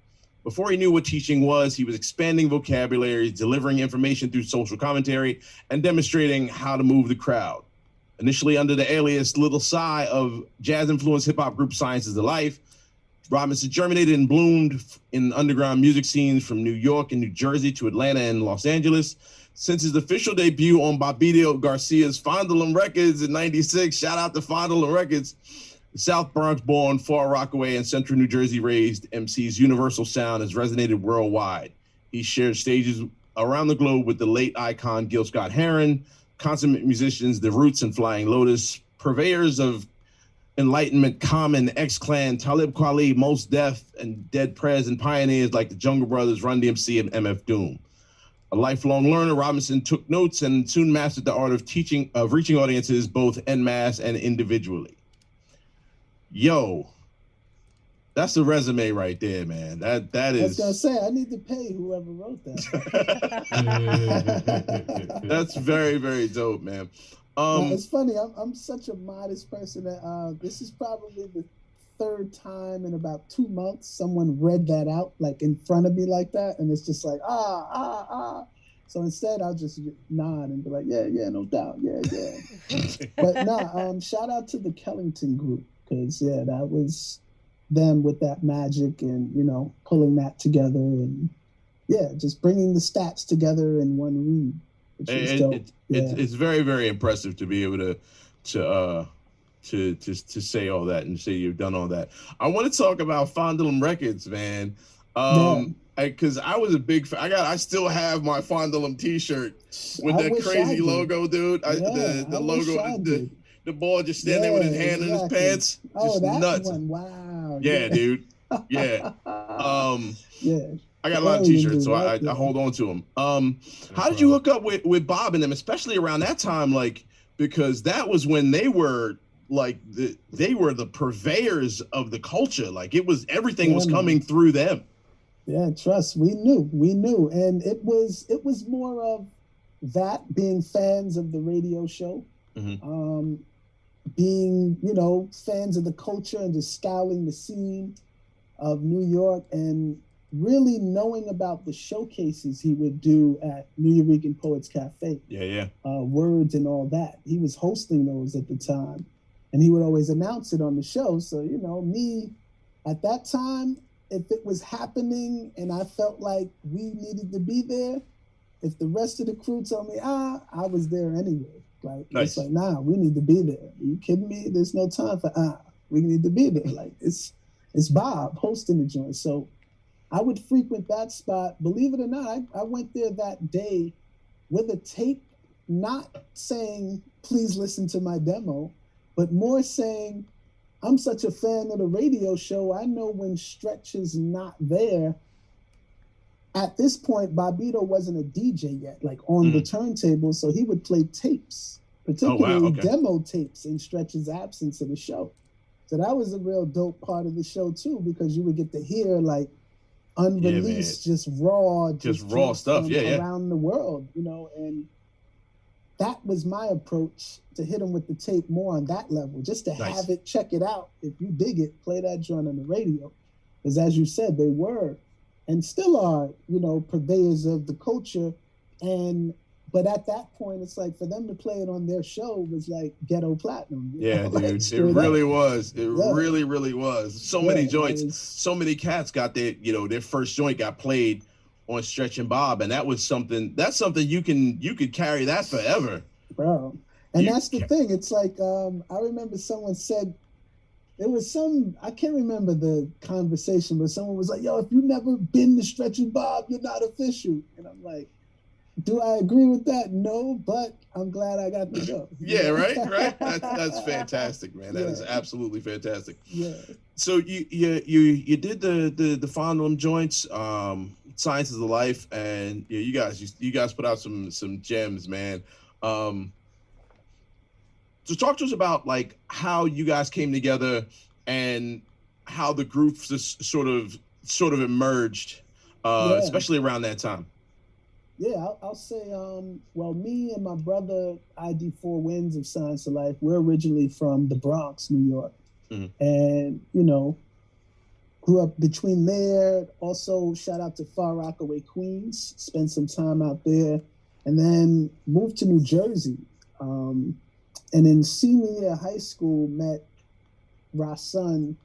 Before he knew what teaching was, he was expanding vocabularies, delivering information through social commentary, and demonstrating how to move the crowd. Initially under the alias Little Psy of jazz-influenced hip-hop group Sciences of Life, Robinson germinated and bloomed in underground music scenes from New York and New Jersey to Atlanta and Los Angeles. Since his official debut on Bobbito Garcia's Fondle Records in '96, shout out to Fondle Records, the South Bronx-born, Far Rockaway, and Central New Jersey-raised MC's universal sound has resonated worldwide. He shared stages around the globe with the late icon Gil Scott-Heron, consummate musicians The Roots and Flying Lotus, purveyors of Enlightenment, Common, X-Clan, Talib Kweli, Mos Def, and Dead Prez, and pioneers like the Jungle Brothers, Run DMC, and MF Doom. A lifelong learner, Robinson took notes and soon mastered the art of reaching audiences both en masse and individually. Yo, That's the resume right there, man. That I was gonna is. say I need to pay whoever wrote that. That's very, very dope, man. Now, it's funny. I'm such a modest person that this is probably the third time in about 2 months someone read that out like in front of me like that, and it's just like ah. So instead, I'll just nod and be like, yeah, no doubt, yeah. But shout out to the Kellington group because that was them with that magic and pulling that together and just bringing the stats together in one read, which is dope. It's very, very impressive to be able to say all that and say you've done all that. I want to talk about Fondulum Records, man. Because I was a big fan. I still have my Fondulum T-shirt with that crazy logo, dude. The logo, the boy just standing there with his hand in his pants. Just that nuts. one, wow. Yeah, dude. Yeah. I got a lot of T-shirts, so I hold on to them. How did you hook up with Bob and them, especially around that time? Like, because that was when they were like they were the purveyors of the culture. Like everything was coming through them. Yeah, trust. We knew, and it was more of that, being fans of the radio show, being fans of the culture and just scouring the scene of New York and really knowing about the showcases he would do at New Eurekan Poets Cafe. Words and all that. He was hosting those at the time, and he would always announce it on the show. So me at that time, if it was happening and I felt like we needed to be there, if the rest of the crew told me, I was there anyway. Like, It's like, nah, we need to be there. Are you kidding me? There's no time for, we need to be there. Like, it's Bob hosting the joint. So I would frequent that spot. Believe it or not, I went there that day with a tape, not saying, please listen to my demo, but more saying, I'm such a fan of the radio show. I know when Stretch is not there. At this point, Bobito wasn't a DJ yet, like on the turntable, so he would play tapes, particularly demo tapes in Stretch's absence of the show. So that was a real dope part of the show too, because you would get to hear like unreleased, just raw stuff, around the world, and that was my approach, to hit them with the tape more on that level, just to have it, check it out. If you dig it, play that joint on the radio. Because as you said, they were and still are, purveyors of the culture. But at that point, it's like for them to play it on their show was like ghetto platinum. Dude. It really was. It really, really was. So many joints, so many cats got their first joint got played on Stretch and Bob, and that's something you could carry that forever, bro. And that's the thing. It's like I remember someone said there was I can't remember the conversation, but someone was like, "Yo, if you never been to Stretch and Bob, you're not official." And I'm like, do I agree with that? No, but I'm glad I got to go. Right. That's fantastic, man. That is absolutely fantastic. Yeah. So you did the Fondulum joints, Science is the Life, and you guys put out some gems, man. So talk to us about like how you guys came together and how the group just sort of emerged, especially around that time. Yeah, I'll say, well, me and my brother, ID4 Winds of Science of Life, we're originally from the Bronx, New York. And, grew up between there. Also, shout out to Far Rockaway, Queens. Spent some time out there. And then moved to New Jersey. And in senior year of high school, met Rasun,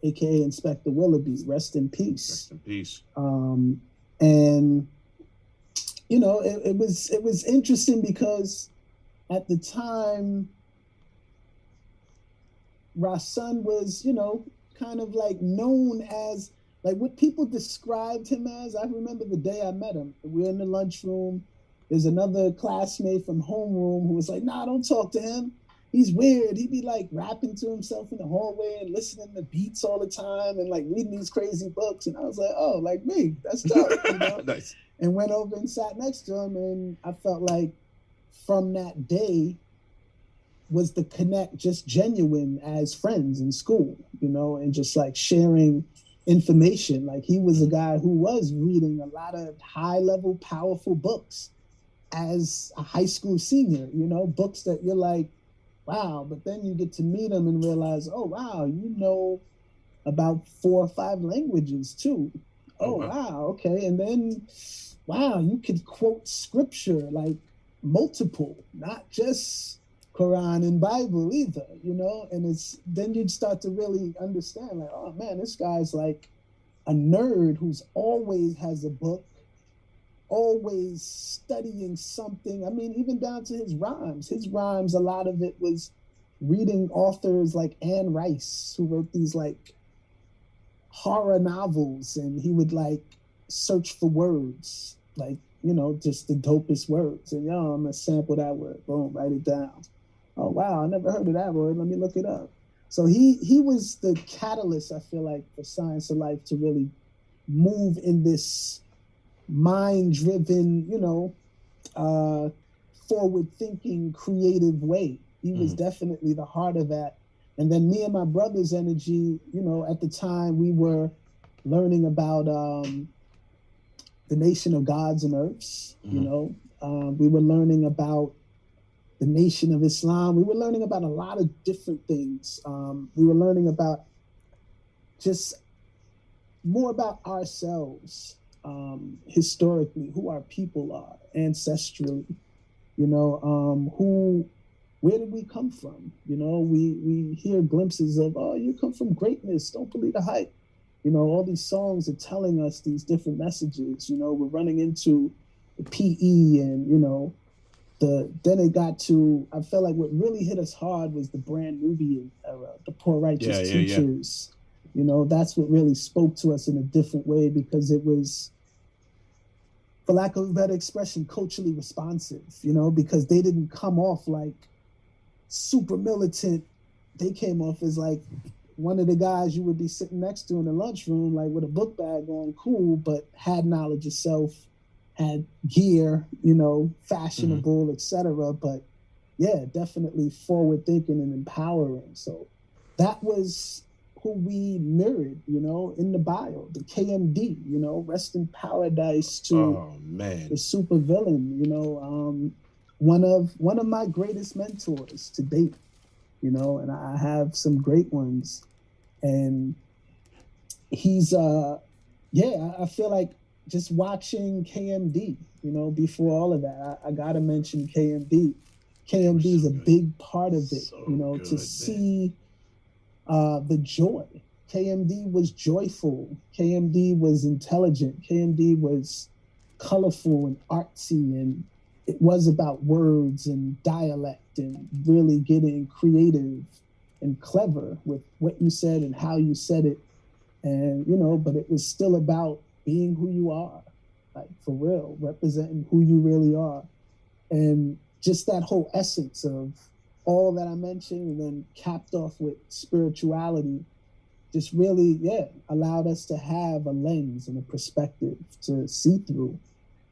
a.k.a. Inspector Willoughby. Rest in peace. Rest in peace. And... it was interesting because at the time, Rasun was, kind of like known as like what people described him as. I remember the day I met him. We're in the lunchroom. There's another classmate from homeroom who was like, "Nah, don't talk to him. He's weird. He'd be like rapping to himself in the hallway and listening to beats all the time and like reading these crazy books." And I was like, "Oh, like me. That's dope." Nice. And went over and sat next to him, and I felt like from that day, was the connect just genuine as friends in school, and just like sharing information. Like he was a guy who was reading a lot of high level, powerful books as a high school senior, books that you're like, wow, but then you get to meet him and realize, oh, wow, you know about 4 or 5 languages too. Oh, wow, okay. And then, wow, you could quote scripture, like multiple, not just Quran and Bible either, and then you'd start to really understand, like, oh man, this guy's like a nerd who's always has a book, always studying something. I mean, even down to his rhymes. His rhymes, a lot of it was reading authors like Anne Rice, who wrote these like horror novels, and he would like search for words, like, just the dopest words. And I'm gonna sample that word, boom, write it down. Oh wow, I never heard of that word. Let me look it up. So he was the catalyst, I feel like, for Science of Life to really move in this mind-driven, forward-thinking, creative way. He was definitely the heart of that. And then me and my brother's energy, at the time we were learning about the nation of gods and earths, we were learning about the nation of Islam. We were learning about a lot of different things. We were learning about just more about ourselves, historically, who our people are, ancestrally, where did we come from? We hear glimpses of, oh, you come from greatness, don't believe the hype. All these songs are telling us these different messages. We're running into the PE and, then it got to, I felt like what really hit us hard was the Brand Nubian era, the Poor Righteous Teachers. That's what really spoke to us in a different way, because it was, for lack of a better expression, culturally responsive, because they didn't come off like super militant. They came off as like one of the guys you would be sitting next to in the lunchroom, like with a book bag on, cool, but had knowledge of self, had gear, fashionable, etc. But yeah, definitely forward thinking and empowering. So that was who we mirrored, in the bio, the KMD, rest in paradise to the super villain, one of my greatest mentors to date, and I have some great ones. And he's, I feel like just watching KMD, before all of that, I got to mention KMD. KMD is a big part of it, to see the joy. KMD was joyful. KMD was intelligent. KMD was colorful and artsy, and it was about words and dialect and really getting creative and clever with what you said and how you said it. And, but it was still about being who you are, like for real, representing who you really are. And just that whole essence of all that I mentioned, and then capped off with spirituality, just really, allowed us to have a lens and a perspective to see through,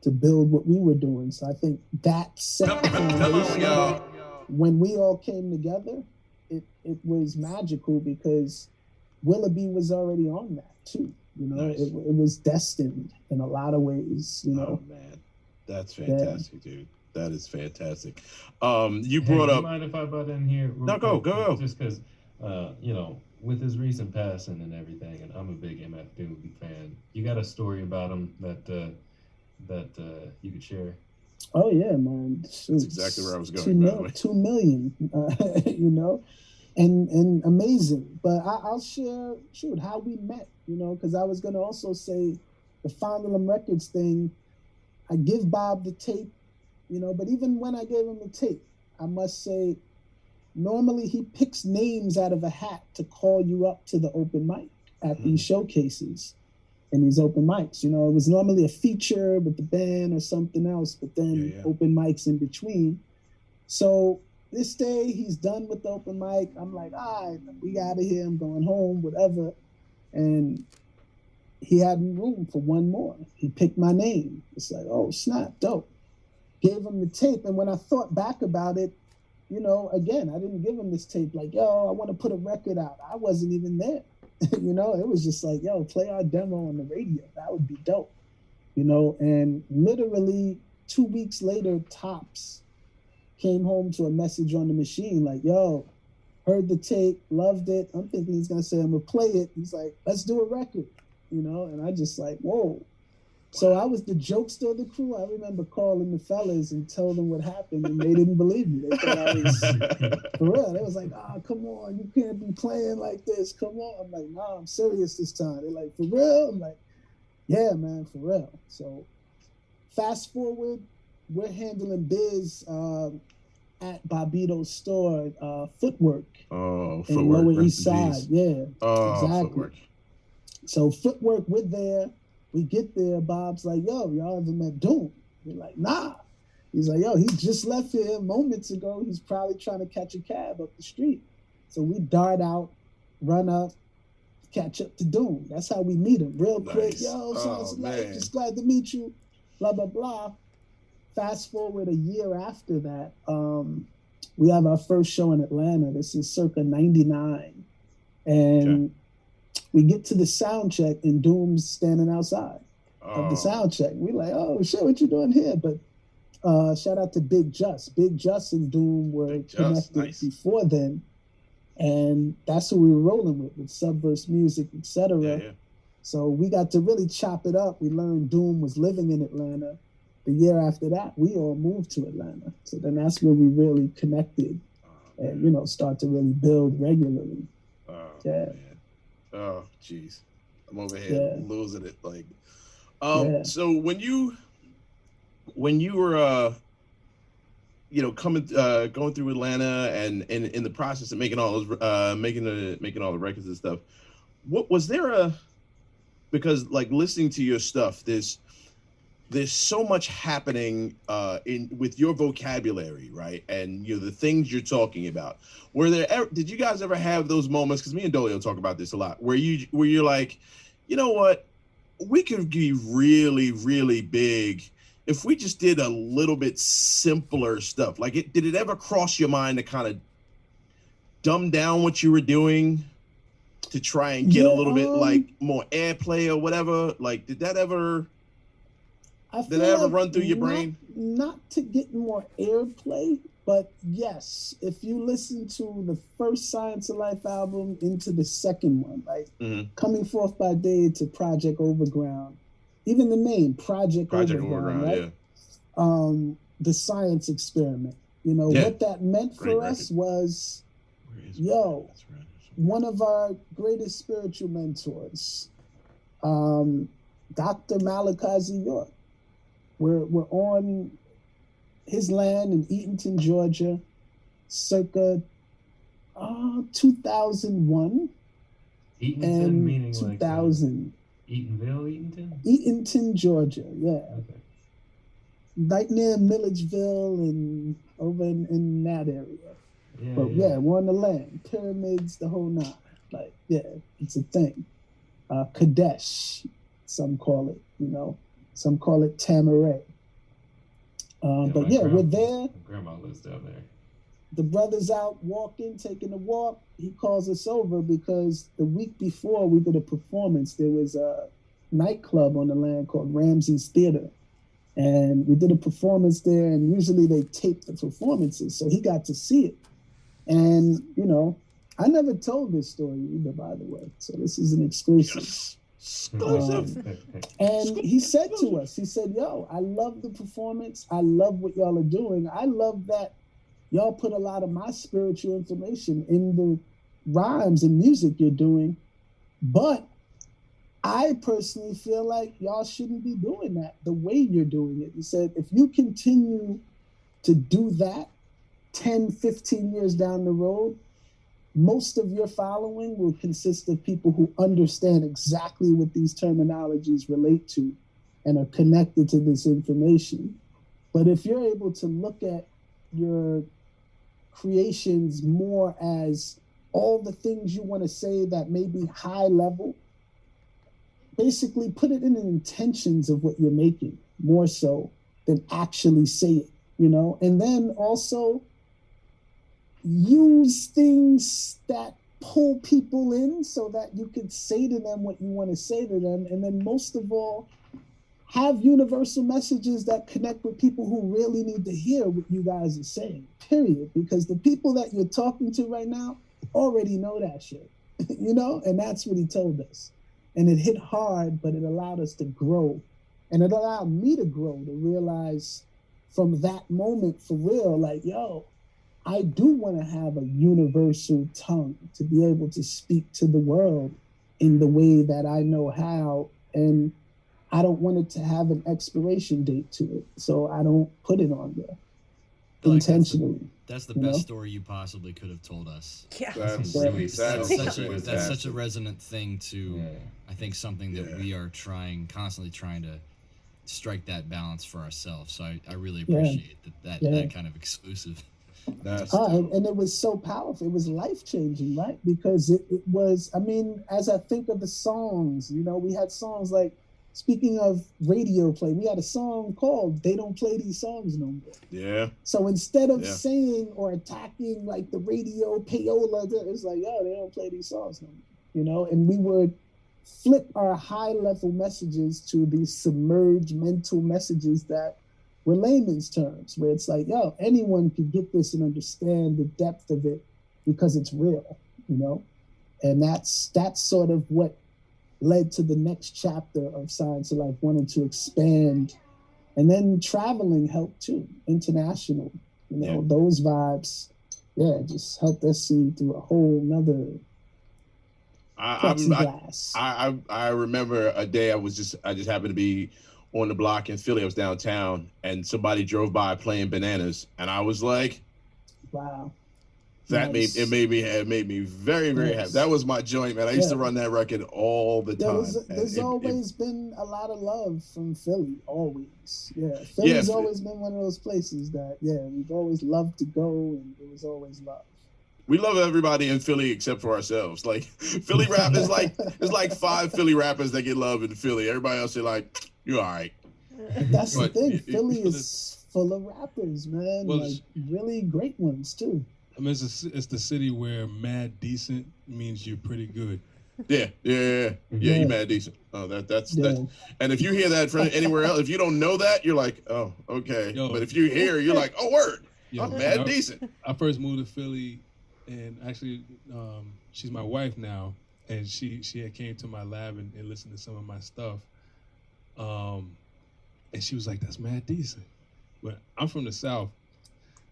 to build what we were doing. So I think that set the foundation. When we all came together, it was magical, because Willoughby was already on that too. Nice. It was destined in a lot of ways. Oh man, that's fantastic, dude. That is fantastic. You brought up. Mind if I butt in here? No, go. Just because, with his recent passing and everything, and I'm a big MF Doom fan. You got a story about him that you could share? Oh yeah, man. That's exactly where I was going. 2 million, and amazing. But I'll share, how we met, because I was gonna also say the Fondlem Records thing. I give Bob the tape, but even when I gave him the tape, I must say, normally he picks names out of a hat to call you up to the open mic at these showcases and these open mics. It was normally a feature with the band or something else, but then open mics in between. So this day he's done with the open mic. I'm like, all right, we out of here. I'm going home, whatever. And he had room for one more. He picked my name. It's like, oh, snap, dope. Gave him the tape. And when I thought back about it, you know, again, I didn't give him this tape like, yo, I want to put a record out. I wasn't even there. You know, it was just like, yo, play our demo on the radio. That would be dope. You know, and literally 2 weeks later, Tops came home to a message on the machine like, yo, heard the tape, loved it. I'm thinking he's going to say, I'm going to play it. He's like, let's do a record, you know? And I just like, whoa. So I was the jokester of the crew. I remember calling the fellas and telling them what happened, and they didn't believe me. They thought I was, for real. They was like, come on, you can't be playing like this. Come on. I'm like, nah, I'm serious this time. They're like, for real? I'm like, yeah, man, for real. So fast forward, we're handling biz at Bobito's store, Footwork. Oh, in Footwork. Lower Rest East in Side. peace. Yeah, Oh, exactly. Footwork. So Footwork, we're there. We get there. Bob's like, yo, y'all ever met Doom? We're like, nah. He's like, yo, he just left here moments ago. He's probably trying to catch a cab up the street. So we dart out, run up, catch up to Doom. That's how we meet him. Real quick. Nice. Yo, sounds Oh, like man. just glad to meet you. Blah, blah, blah. Fast forward a year after that, we have our first show in Atlanta. This is circa 99. And we get to the sound check and Doom's standing outside of the sound check. We like, oh shit, what you doing here? But shout out to Big Just. Big Just and Doom were connected before then. And that's who we were rolling with Subverse Music, etc. Yeah. So we got to really chop it up. We learned Doom was living in Atlanta. The year after that, we all moved to Atlanta. So then that's where we really connected and, you know, start to really build regularly. Man. Oh, jeez. I'm over here losing it. Like, so when you were, you know, going through Atlanta and in the process of making all those, making all the records and stuff, what was there because like listening to your stuff, there's so much happening with your vocabulary, right? And you know the things you're talking about. Did you guys ever have those moments? Because me and Dolio talk about this a lot, where you're like, you know what, we could be really, really big if we just did a little bit simpler stuff. Like, did it ever cross your mind to kind of dumb down what you were doing to try and get a little bit like more airplay or whatever? Like, did that ever run through your brain? Not to get more airplay, but yes, if you listen to the first Science of Life album into the second one, like Coming Forth by Day to Project Overground, even the name Project Overground, right? Yeah. The science experiment. You know, what that meant for us was, one of our greatest spiritual mentors, Dr. Malachi Z. York. We're on his land in Eatonton, Georgia, circa 2001. Eatonton meaning 2000. Like Eatonville, Eatonton? Eatonton, Georgia, yeah. Okay. Right near Milledgeville and over in that area. Yeah, but we're on the land. Pyramids, the whole nine. Like, it's a thing. Kadesh, some call it, you know. Some call it Tamaray. But we're there. My grandma lives down there. The brother's out walking, taking a walk. He calls us over because the week before we did a performance, there was a nightclub on the land called Ramsey's Theater. And we did a performance there, and usually they tape the performances. So he got to see it. And, you know, I never told this story either, by the way. So this is an exclusive. Yes. And he said to us, he said, yo, I love the performance. I love what y'all are doing. I love that y'all put a lot of my spiritual information in the rhymes and music you're doing. But I personally feel like y'all shouldn't be doing that the way you're doing it. He said, if you continue to do that 10, 15 years down the road, most of your following will consist of people who understand exactly what these terminologies relate to and are connected to this information. But if you're able to look at your creations more as all the things you want to say that may be high level, basically put it in the intentions of what you're making more so than actually say it, you know? And then also use things that pull people in so that you could say to them what you want to say to them. And then most of all, have universal messages that connect with people who really need to hear what you guys are saying, period. Because the people that you're talking to right now already know that shit, you know? And that's what he told us. And it hit hard, but it allowed us to grow. And it allowed me to grow, to realize from that moment for real, like, yo, I do want to have a universal tongue to be able to speak to the world in the way that I know how. And I don't want it to have an expiration date to it. So I don't put it on there intentionally. That's the best story you possibly could have told us. Yeah. That's such a resonant thing to, I think, something that we are constantly trying to strike that balance for ourselves. So I really appreciate that kind of exclusive. And it was so powerful. It was life-changing, right? Because it was, I mean, as I think of the songs, you know, we had songs like, speaking of radio play, we had a song called They Don't Play These Songs No More. Yeah. So instead of saying or attacking like the radio payola, it's like, yo, they don't play these songs no more, you know? And we would flip our high-level messages to these submerged mental messages that were layman's terms, where it's like, yo, anyone could get this and understand the depth of it because it's real, you know? And that's sort of what led to the next chapter of Science of Life, wanting to expand. And then traveling helped too, international. You know, those vibes, just helped us see through a whole nother plexiglass. I remember a day I just happened to be on the block in Philly. I was downtown, and somebody drove by playing Bananas, and I was like, "Wow!" That made me very, very happy. That was my joint, man. I used to run that record all the time. There's always been a lot of love from Philly, always. Philly's always been one of those places that, we've always loved to go, and it was always love. We love everybody in Philly except for ourselves. Like, Philly rap is like, there's like 5 Philly rappers that get love in Philly. Everybody else is like, you're all right. That's the thing. Philly is full of rappers, man. Like, really great ones, too. I mean, it's the city where mad decent means you're pretty good. Yeah, you mad decent. Oh, that's. And if you hear that from anywhere else, if you don't know that, you're like, oh, okay. But if you hear, you're like, oh, word. I'm mad decent. I first moved to Philly, and actually, she's my wife now, and she had came to my lab and listened to some of my stuff. And she was like, that's mad decent. But I'm from the South,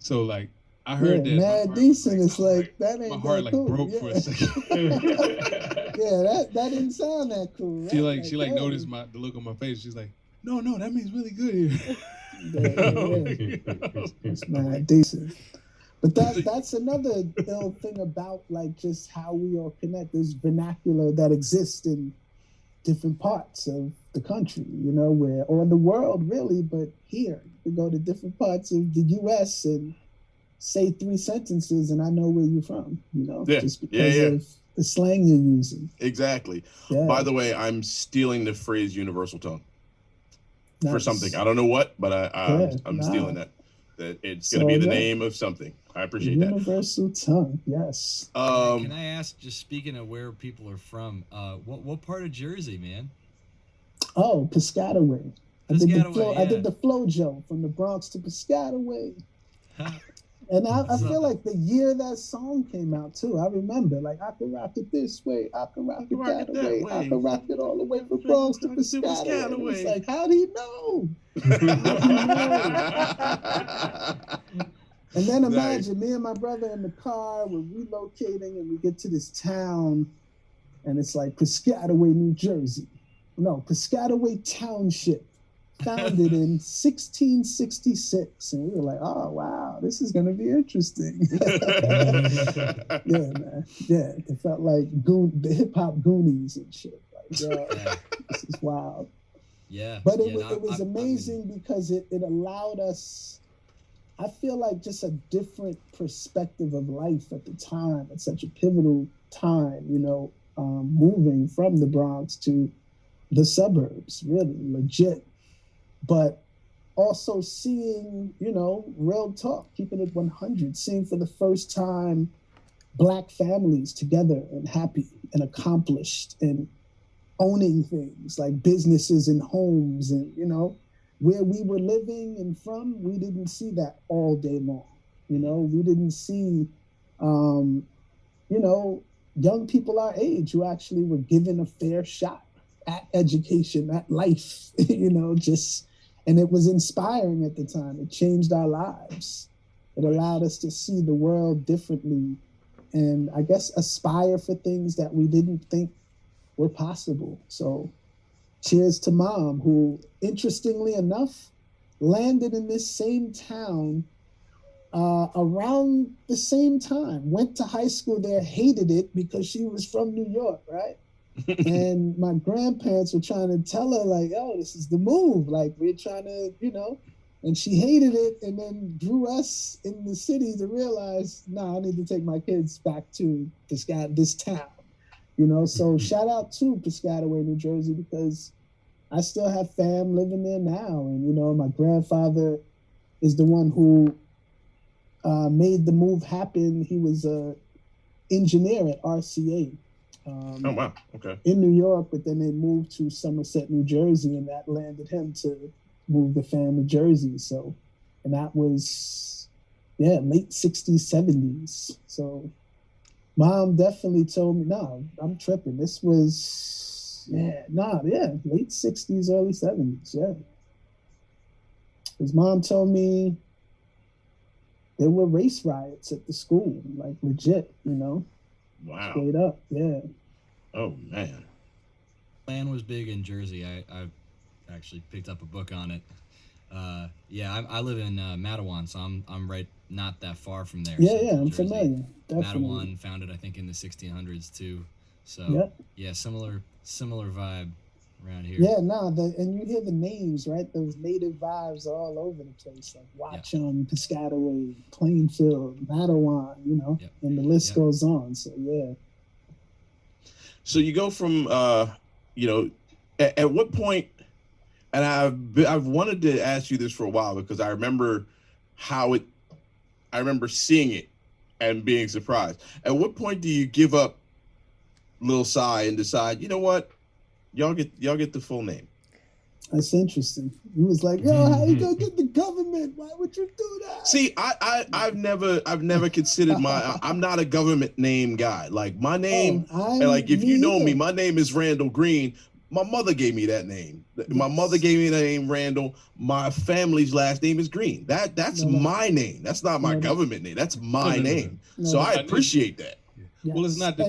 so like, I heard that. Mad decent is like, that ain't my heart like cool. broke for a second. that didn't sound that cool. Right? She noticed the look on my face. She's like, no, that means really good here. It's mad decent. But that's another ill thing about like just how we all connect. There's vernacular that exists in different parts of the country, you know, or the world really, but here we go to different parts of the U.S. and say 3 sentences and I know where you're from, you know, just because of the slang you're using. Exactly. By the way, I'm stealing the phrase universal tongue for something. I don't know what, but I'm stealing that. That it's going to be the name of something. I appreciate that. Universal tongue, yes. Can I ask, just speaking of where people are from, what part of Jersey, man? Oh, Piscataway. I did the FloJo from the Bronx to Piscataway. And I feel like the year that song came out too, I remember, like, I can rock it this way, I can rock it that way, I can rock it all the way from Bronx to Piscataway. It's like, how do you know? And then imagine me and my brother in the car, we're relocating and we get to this town and it's like Piscataway, New Jersey. No, Piscataway Township. Founded in 1666, and we were like, "Oh wow, this is gonna be interesting." Yeah, man. Yeah, it felt like the hip hop Goonies and shit. Like, this is wild. Yeah, but it was amazing because it allowed us. I feel like just a different perspective of life at the time. It's such a pivotal time, you know, moving from the Bronx to the suburbs, really legit. But also seeing, real talk, keeping it 100, seeing for the first time Black families together and happy and accomplished and owning things like businesses and homes and, where we were living and from, we didn't see that all day long. We didn't see, young people our age who actually were given a fair shot at education, at life, and it was inspiring at the time. It changed our lives. It allowed us to see the world differently and I guess aspire for things that we didn't think were possible. So cheers to Mom, who, interestingly enough, landed in this same town around the same time, went to high school there, hated it because she was from New York, right? And my grandparents were trying to tell her, like, oh, this is the move. Like, we're trying to, and she hated it and then drew us in the city to realize, I need to take my kids back to this town. So shout out to Piscataway, New Jersey, because I still have fam living there now. And, my grandfather is the one who made the move happen. He was an engineer at RCA. Oh, wow. Okay. In New York, but then they moved to Somerset, New Jersey, and that landed him to move the fam to Jersey. So, and that was, late 60s, 70s. So Mom definitely told me, no, I'm tripping. This was, late 60s, early 70s, yeah. His mom told me there were race riots at the school, like legit, Wow. Straight up, yeah. Oh, man. Klan was big in Jersey. I actually picked up a book on it. I live in Matawan, so I'm right not that far from there. Yeah, Central I'm Jersey. familiar. Definitely. Matawan, founded I think in the 1600s too. So similar vibe around here. Yeah, and you hear the names, right? Those native vibes are all over the place, like Watchung, Piscataway, Plainfield, Matawan, and the list goes on. So yeah. So you go from, at what point? And I've wanted to ask you this for a while because I remember I remember seeing it and being surprised. At what point do you give up Lil Psy and decide, you know what, y'all get the full name? That's interesting. He was like, yo, how you gonna get the government? Why would you do that? See, I've never considered I'm not a government name guy. Like my name, if you know me, my name is Randall Green. My mother gave me that name. Yes. My mother gave me the name Randall. My family's last name is Green. That's my name. That's not my government name. That's my name. So I appreciate that. Yes. Well, it's not that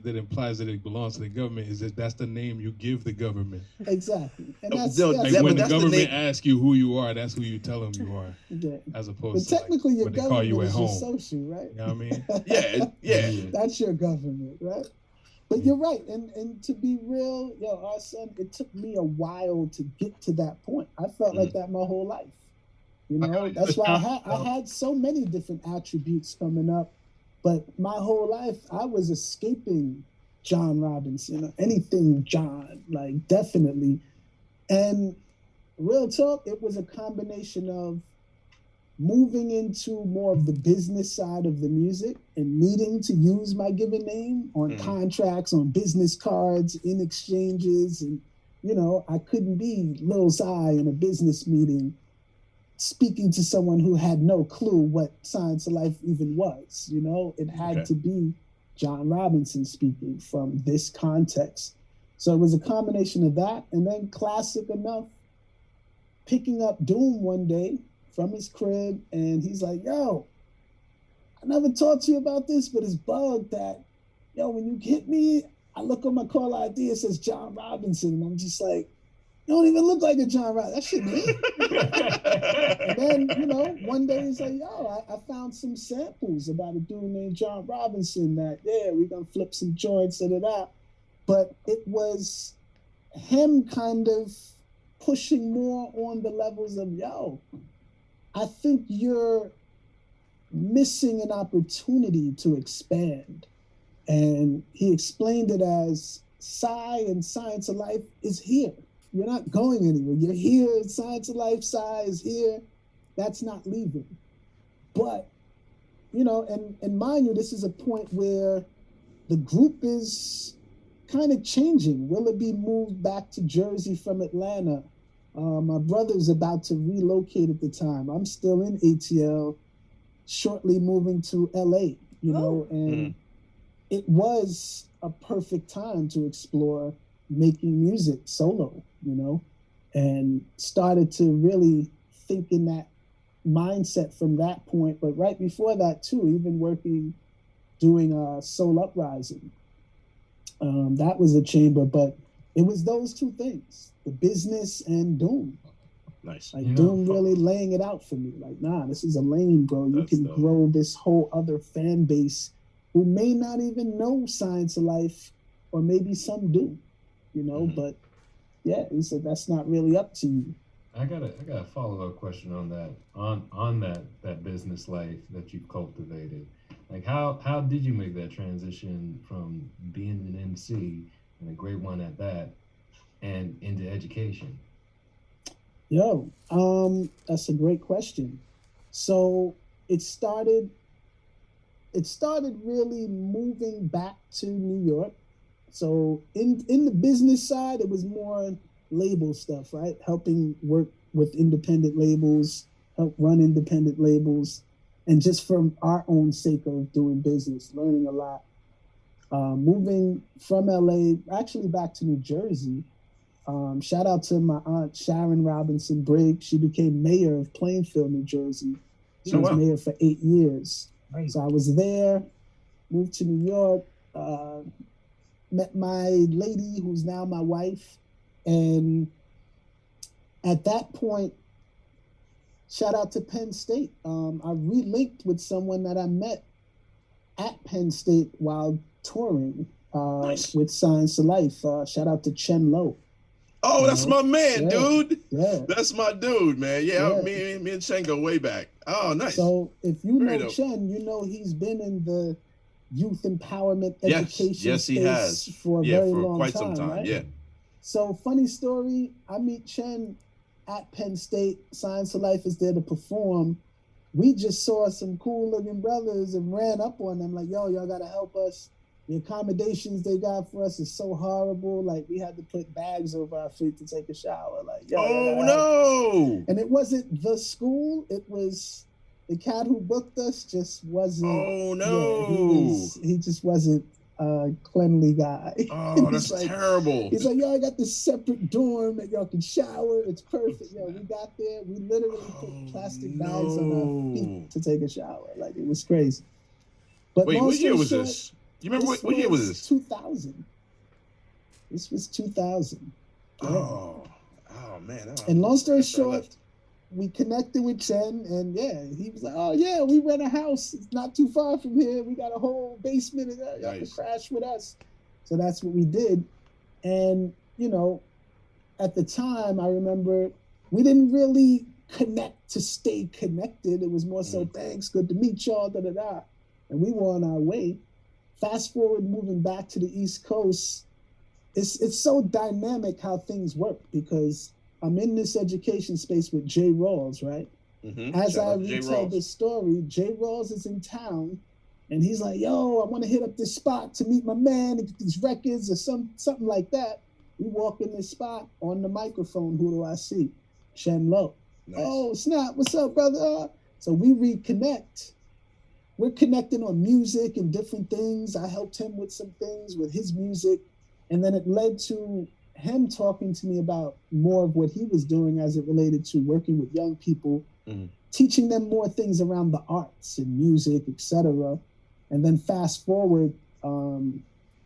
that implies that it belongs to the government. Is that's the name you give the government. Exactly. And when the government asks you who you are, that's who you tell them you are. Yeah. As opposed to technically your when they call you at home. Your social, right? You know what I mean? Yeah. That's your government, right? But you're right, and to be real, our son, it took me a while to get to that point. I felt like that my whole life. That's why I had so many different attributes coming up, but my whole life I was escaping John Robinson, anything John, like definitely. And real talk, it was a combination of moving into more of the business side of the music and needing to use my given name on contracts, on business cards, in exchanges. And, I couldn't be Lil Psy in a business meeting speaking to someone who had no clue what Science of Life even was. It had to be John Robinson speaking from this context. So it was a combination of that. And then classic enough, picking up Doom one day from his crib, and he's like, yo, I never talked to you about this, but it's bugged that, when you hit me, I look on my call ID, it says John Robinson, and I'm just like, you don't even look like a John Robinson. That shit me. And then, one day he's like, yo, I found some samples about a dude named John Robinson that, we're going to flip some joints, da-da-da. But it was him kind of pushing more on the levels of, I think you're missing an opportunity to expand. And he explained it as Psy and Science of Life is here. You're not going anywhere. You're here. Science of Life size here. That's not leaving. But, you know, and mind you, this is a point where the group is kind of changing. Willoughby moved back to Jersey from Atlanta. My brother's about to relocate at the time. I'm still in ATL, shortly moving to LA, you know, and it was a perfect time to explore making music solo, you know, and started to really think in that mindset from that point. But right before that too, even doing Soul Uprising. That was a chamber, but it was those two things, the business and Doom. Nice. Like Doom really laying it out for me. Like, nah, this is a lane, bro. You can grow this whole other fan base who may not even know Science of Life, or maybe some do, you know, but yeah, he said that's not really up to you. I got a follow-up question on that, on that business life that you've cultivated. Like how did you make that transition from being an MC, and a great one at that, and into education? Yo, that's a great question. So it started really moving back to New York. So in the business side, it was more label stuff, right? Helping work with independent labels, help run independent labels, and just from our own sake of doing business, learning a lot. Moving from LA, actually back to New Jersey. Shout out to my aunt Sharon Robinson Briggs. She became mayor of Plainfield, New Jersey. She was mayor for 8 years. Right. So I was there, moved to New York, met my lady who's now my wife. And at that point, shout out to Penn State. I relinked with someone that I met at Penn State while touring with Science of Life. Shout out to Chen Lo. Oh, that's my man, dude. Yeah. That's my dude, man. Yeah, me and Chen go way back. Oh, nice. So if you know Chen, you know he's been in the youth empowerment education space for a very long quite time, some time, right? yeah. So funny story, I meet Chen at Penn State. Science of Life is there to perform. We just saw some cool looking brothers and ran up on them like, yo, y'all gotta help us. The accommodations they got for us is so horrible. Like, we had to put bags over our feet to take a shower. Like, yo, no. And it wasn't the school. It was the cat who booked us just wasn't. Oh, no. He just wasn't a cleanly guy. Oh, that's terrible. He's like, yo, I got this separate dorm that y'all can shower. It's perfect. Yo, we got there. We literally put plastic bags on our feet to take a shower. Like, it was crazy. But wait, what year was this? You remember what year was this? 2000. This was 2000. Yeah. Oh man. And long story short, we connected with Chen, and he was like, oh yeah, we rent a house. It's not too far from here. We got a whole basement, and y'all can crash with us. So that's what we did. And, you know, at the time, I remember we didn't really connect to stay connected. It was more so, thanks, good to meet y'all, da-da-da. And we were on our way. Fast forward, moving back to the East Coast, it's so dynamic how things work, because I'm in this education space with Jay Rawls, right? As I retell this story, Jay Rawls is in town, and he's like, yo, I want to hit up this spot to meet my man and get these records or something like that. We walk in this spot, on the microphone, who do I see? Chen Lo. Nice. Oh, snap, what's up, brother? So we reconnect. We're connecting on music and different things. I helped him with some things with his music. And then it led to him talking to me about more of what he was doing as it related to working with young people, teaching them more things around the arts and music, etc. And then fast forward,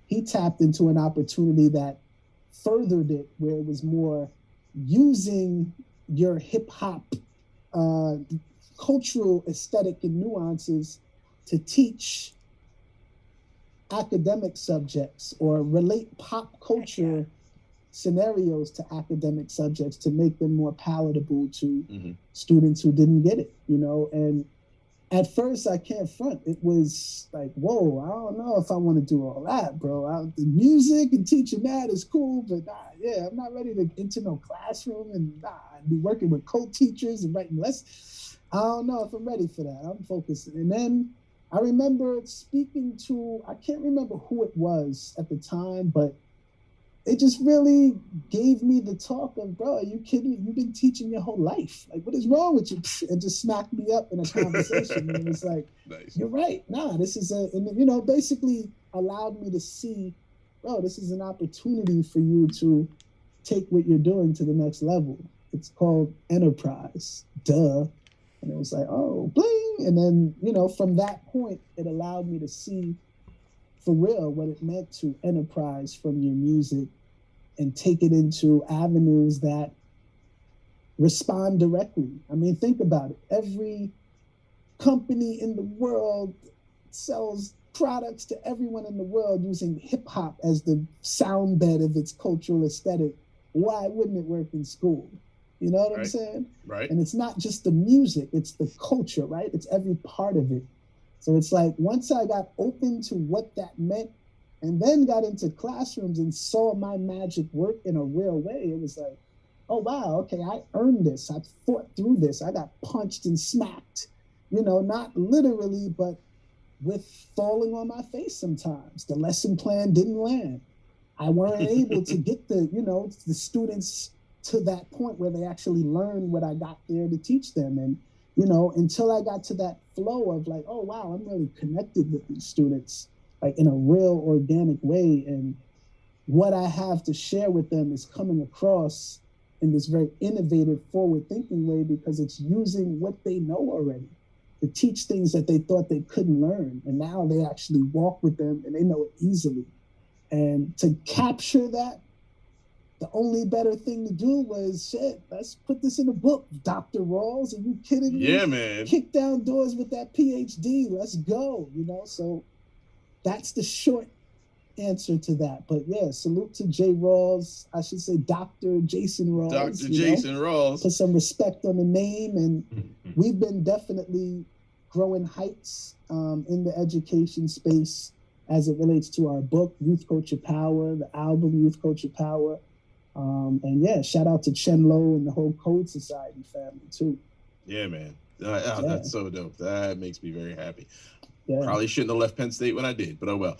he tapped into an opportunity that furthered it, where it was more using your hip hop cultural aesthetic and nuances to teach academic subjects or relate pop culture scenarios to academic subjects to make them more palatable to students who didn't get it, you know. And at first I can't front. It was like, whoa, I don't know if I want to do all that, bro. The music and teaching that is cool, but I'm not ready to enter no classroom and be working with co-teachers and writing lessons. I don't know if I'm ready for that. I'm focused. And then I remember speaking to, I can't remember who it was at the time, but it just really gave me the talk of, bro, are you kidding me? You've been teaching your whole life. Like, what is wrong with you? And just smacked me up in a conversation. And it was like, Nice. You're right. This is basically allowed me to see, bro, this is an opportunity for you to take what you're doing to the next level. It's called enterprise. Duh. And it was like, oh, bling. And then, from that point, it allowed me to see for real what it meant to enterprise from your music and take it into avenues that respond directly. I mean, think about it. Every company in the world sells products to everyone in the world using hip hop as the sound bed of its cultural aesthetic. Why wouldn't it work in school? You know what I'm saying? Right. And it's not just the music, it's the culture, right? It's every part of it. So it's like once I got open to what that meant and then got into classrooms and saw my magic work in a real way, it was like, oh, wow, okay, I earned this. I fought through this. I got punched and smacked, not literally, but with falling on my face sometimes. The lesson plan didn't land. I weren't able to get the students to that point where they actually learn what I got there to teach them. And, until I got to that flow of like, oh, wow, I'm really connected with these students, like in a real organic way. And what I have to share with them is coming across in this very innovative, forward-thinking way because it's using what they know already to teach things that they thought they couldn't learn. And now they actually walk with them and they know it easily. And to capture that, the only better thing to do was, let's put this in a book, Dr. Rawls. Are you kidding me? Yeah, man. Kick down doors with that PhD. Let's go, So that's the short answer to that. But yeah, salute to J. Rawls. I should say Dr. Jason Rawls. Dr. Jason Rawls. Put some respect on the name. And we've been definitely growing heights in the education space as it relates to our book, Youth Culture Power, the album, Youth Culture Power. And yeah, shout out to Chen Lo and the whole Code Society family too. Yeah, man. That's so dope. That makes me very happy. Yeah. Probably shouldn't have left Penn State when I did, but oh well.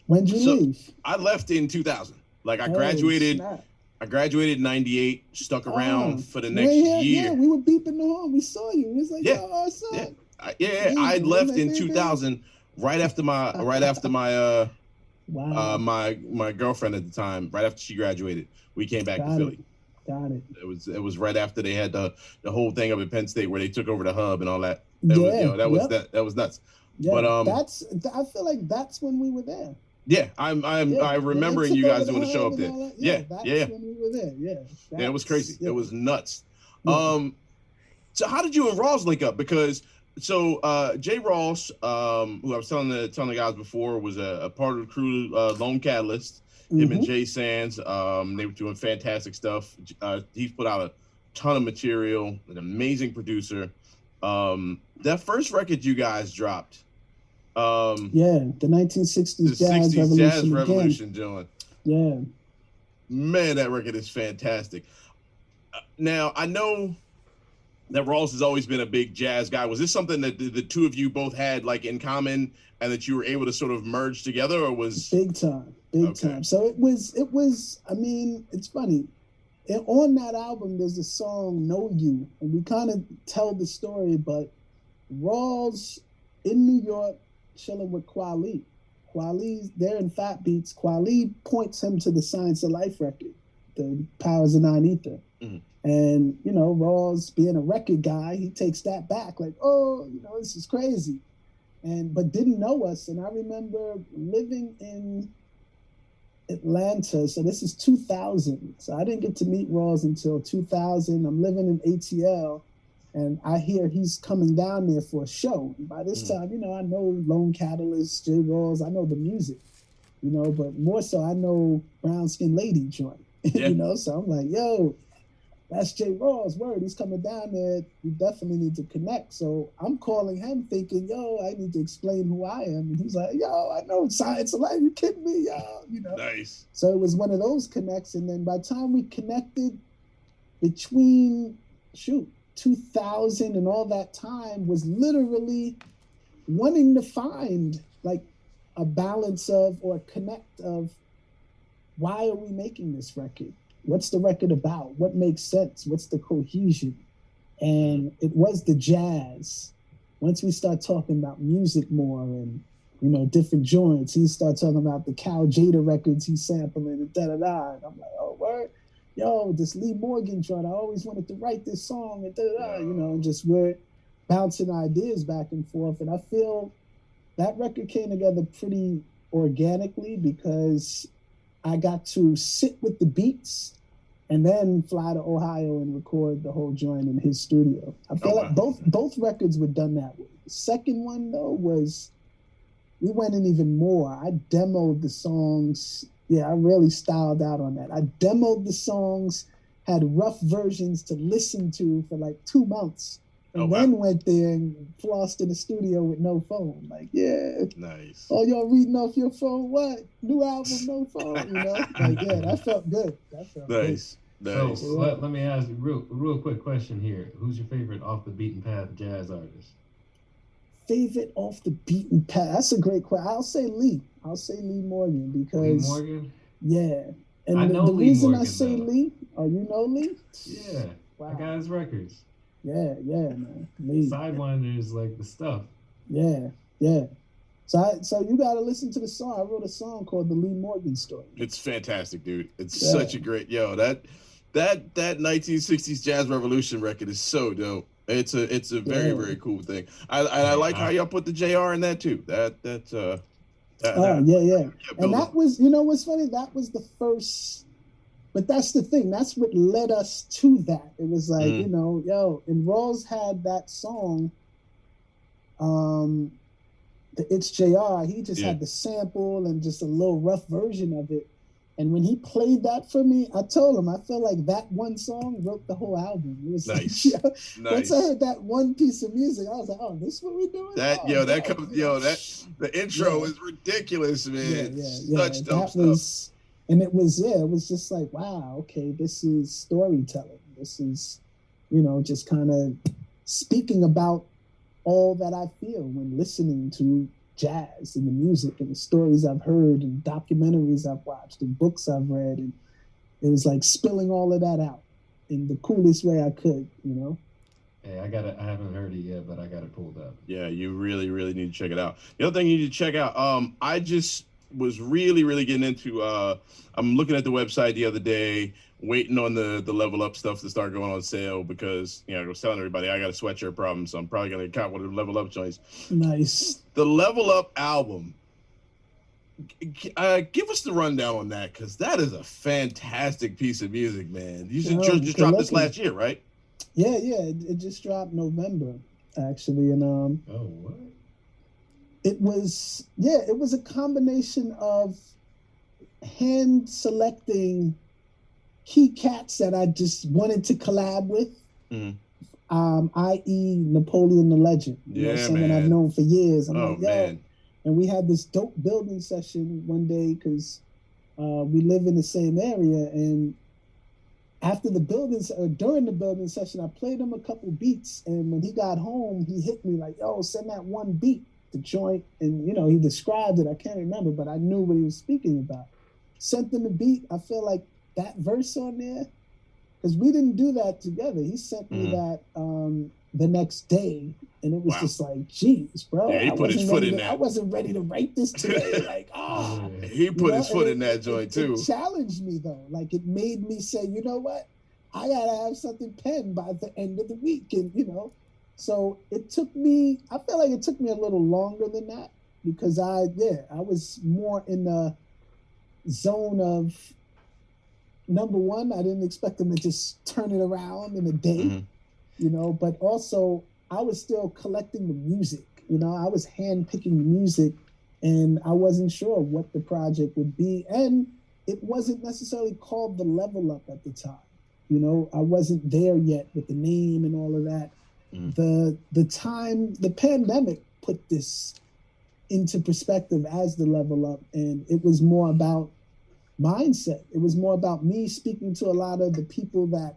When did you leave? I left in 2000. Like I graduated. Snap. I graduated in 98. Stuck around for the next year. Yeah, we were beeping the horn. We saw you. It was like, yo, son. I left in 2000. Right after my wow. my girlfriend at the time, right after she graduated, we came back to Philly. Got it. It was right after they had the whole thing up at Penn State where they took over the hub and all that. That was nuts. Yeah, but I feel like that's when we were there. Yeah, I remember you guys doing a show up there. That's when we were there. Yeah, it was crazy. Yeah. It was nuts. Yeah. So how did you and Ross link up? Because Jay Ross, who I was telling the guys before, was a part of the crew, Lone Catalyst. Him and Jay Sands, they were doing fantastic stuff. He's put out a ton of material, an amazing producer. That first record you guys dropped. The 1960s jazz revolution, John. Yeah. Man, that record is fantastic. Now, I know that Ross has always been a big jazz guy. Was this something that the two of you both had like in common and that you were able to sort of merge together, or was big time? So it was, I mean, it's funny. On that album, there's a song, Know You, and we kind of tell the story, but Rawls in New York chilling with Kweli. Kweli's there in Fat Beats. Kweli points him to the Science of Life record, the Powers of Nine Ether. And, Rawls being a record guy, he takes that back like, oh, this is crazy. But didn't know us. And I remember living in Atlanta. So this is 2000. So I didn't get to meet Rawls until 2000. I'm living in ATL and I hear he's coming down there for a show. And by this time, I know Lone Catalyst, J. Rawls, I know the music, but more so I know Brown Skin Lady joint, so I'm like, yo, that's J. Raw's word. He's coming down there. We definitely need to connect. So I'm calling him thinking, yo, I need to explain who I am. And he's like, yo, I know Science of Life. You kidding me, yo? You know? Nice. So it was one of those connects. And then by the time we connected between, 2000 and all that time was literally wanting to find like a balance of or a connect of why are we making this record? What's the record about? What makes sense? What's the cohesion? And it was the jazz. Once we start talking about music more and, different joints, he started talking about the Cal Jada records he's sampling and da-da-da. And I'm like, oh, word? Yo, this Lee Morgan joint, I always wanted to write this song and da-da-da, and just we're bouncing ideas back and forth. And I feel that record came together pretty organically because I got to sit with the beats and then fly to Ohio and record the whole joint in his studio. I feel like both records were done that way. The second one though was we went in even more. I demoed the songs. Yeah, I really styled out on that. I demoed the songs, had rough versions to listen to for like 2 months, and then went there and flossed in the studio with no phone. Like, yeah. Nice. Oh, y'all reading off your phone? What? New album, no phone, Like, yeah, that felt good. That felt nice. good. Nice. So let me ask you real quick question here. Who's your favorite off the beaten path jazz artist? Favorite off the beaten path? That's a great question. I'll say Lee Morgan because Lee Morgan? Yeah. And I know the Lee reason Morgan, I say though. Lee, you know Lee? Yeah. Wow. I got his records. Yeah, man. Lee. Sidewinders, like the stuff. Yeah. So you got to listen to the song. I wrote a song called The Lee Morgan Story. It's fantastic, dude. It's such a great that 1960s jazz revolution record is so dope. It's a very very cool thing. I like how y'all put the JR in that too. Yeah. And that was, what's funny? That was the first. But that's the thing. That's what led us to that. It was like, and Rawls had that song. The It's JR. He just had the sample and just a little rough version of it. And when he played that for me, I told him I felt like that one song wrote the whole album. It was nice. Like, once I heard that one piece of music, I was like, "Oh, this is what we're doing." The intro is ridiculous, man. Such dope stuff. And it was just like, wow, okay, this is storytelling. This is, just kind of speaking about all that I feel when listening to jazz and the music and the stories I've heard and documentaries I've watched and books I've read, and it was like spilling all of that out in the coolest way I could, Hey, I haven't heard it yet, but I got it pulled up. Yeah, you really, really need to check it out. The other thing you need to check out, I just was really, really getting into, I'm looking at the website the other day, waiting on the Level Up stuff to start going on sale because, I was telling everybody I got a sweatshirt problem, so I'm probably going to cop one of the Level Up joints. Nice. The Level Up album, give us the rundown on that, because that is a fantastic piece of music, man. You just dropped this last year, right? Yeah, it just dropped November, actually, and oh, what? It was a combination of hand selecting key cats that I just wanted to collab with, i.e. Napoleon the Legend, someone I've known for years. Man. And we had this dope building session one day because we live in the same area, and after during the building session, I played him a couple beats, and when he got home, he hit me like, "Yo, send that one beat." The joint, and he described it. I can't remember, but I knew what he was speaking about. Sent him the beat. I feel like that verse on there, because we didn't do that together. He sent me that the next day, and it was just like, geez, bro. Yeah, he put his foot in that. I wasn't ready to write this today. Like, he put his foot in that joint too. It challenged me though. Like, it made me say, you know what? I gotta have something penned by the end of the week, and So I feel like it took me a little longer than that because I was more in the zone of, number one, I didn't expect them to just turn it around in a day, but also I was still collecting the music, I was hand picking the music, and I wasn't sure what the project would be. And it wasn't necessarily called The Level Up at the time. You know, I wasn't there yet with the name and all of that. The pandemic put this into perspective as the level up, and it was more about mindset. It was more about me speaking to a lot of the people that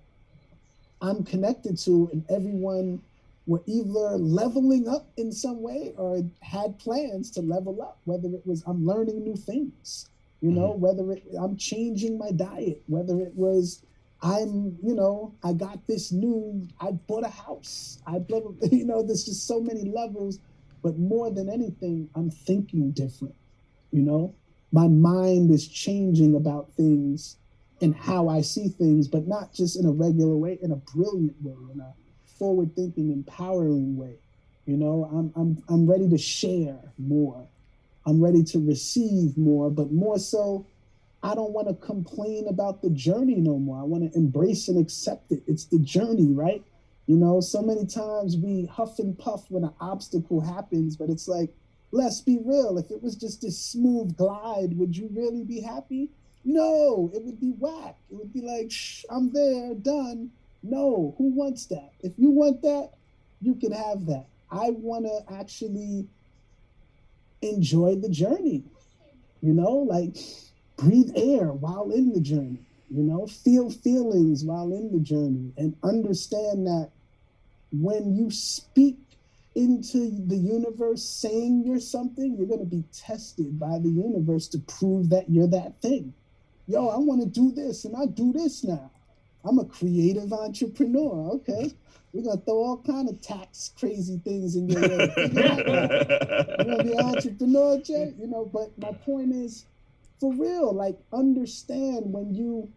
I'm connected to, and everyone were either leveling up in some way or had plans to level up, whether it was I'm learning new things, you know, whether I'm changing my diet, whether it was I got this I bought a house, there's just so many levels, but more than anything, I'm thinking different, you know, my mind is changing about things and how I see things, but not just in a regular way, in a brilliant way, in a forward-thinking, empowering way. You know, I'm ready to share more. I'm ready to receive more, but more so, I don't want to complain about the journey no more. I want to embrace and accept it. It's the journey, right? You know, so many times we huff and puff when an obstacle happens, but it's like, let's be real. If it was just this smooth glide, would you really be happy? No, it would be whack. It would be like, I'm there, done. No, who wants that? If you want that, you can have that. I want to actually enjoy the journey, you know, like breathe air while in the journey, you know, feel feelings while in the journey, and understand that when you speak into the universe saying you're something, you're going to be tested by the universe to prove that you're that thing. Yo, I want to do this, and I do this now. I'm a creative entrepreneur. Okay, we're gonna throw all kind of tax crazy things in your way. You're gonna be an entrepreneur, Jay. You know, but my point is, for real, like understand when you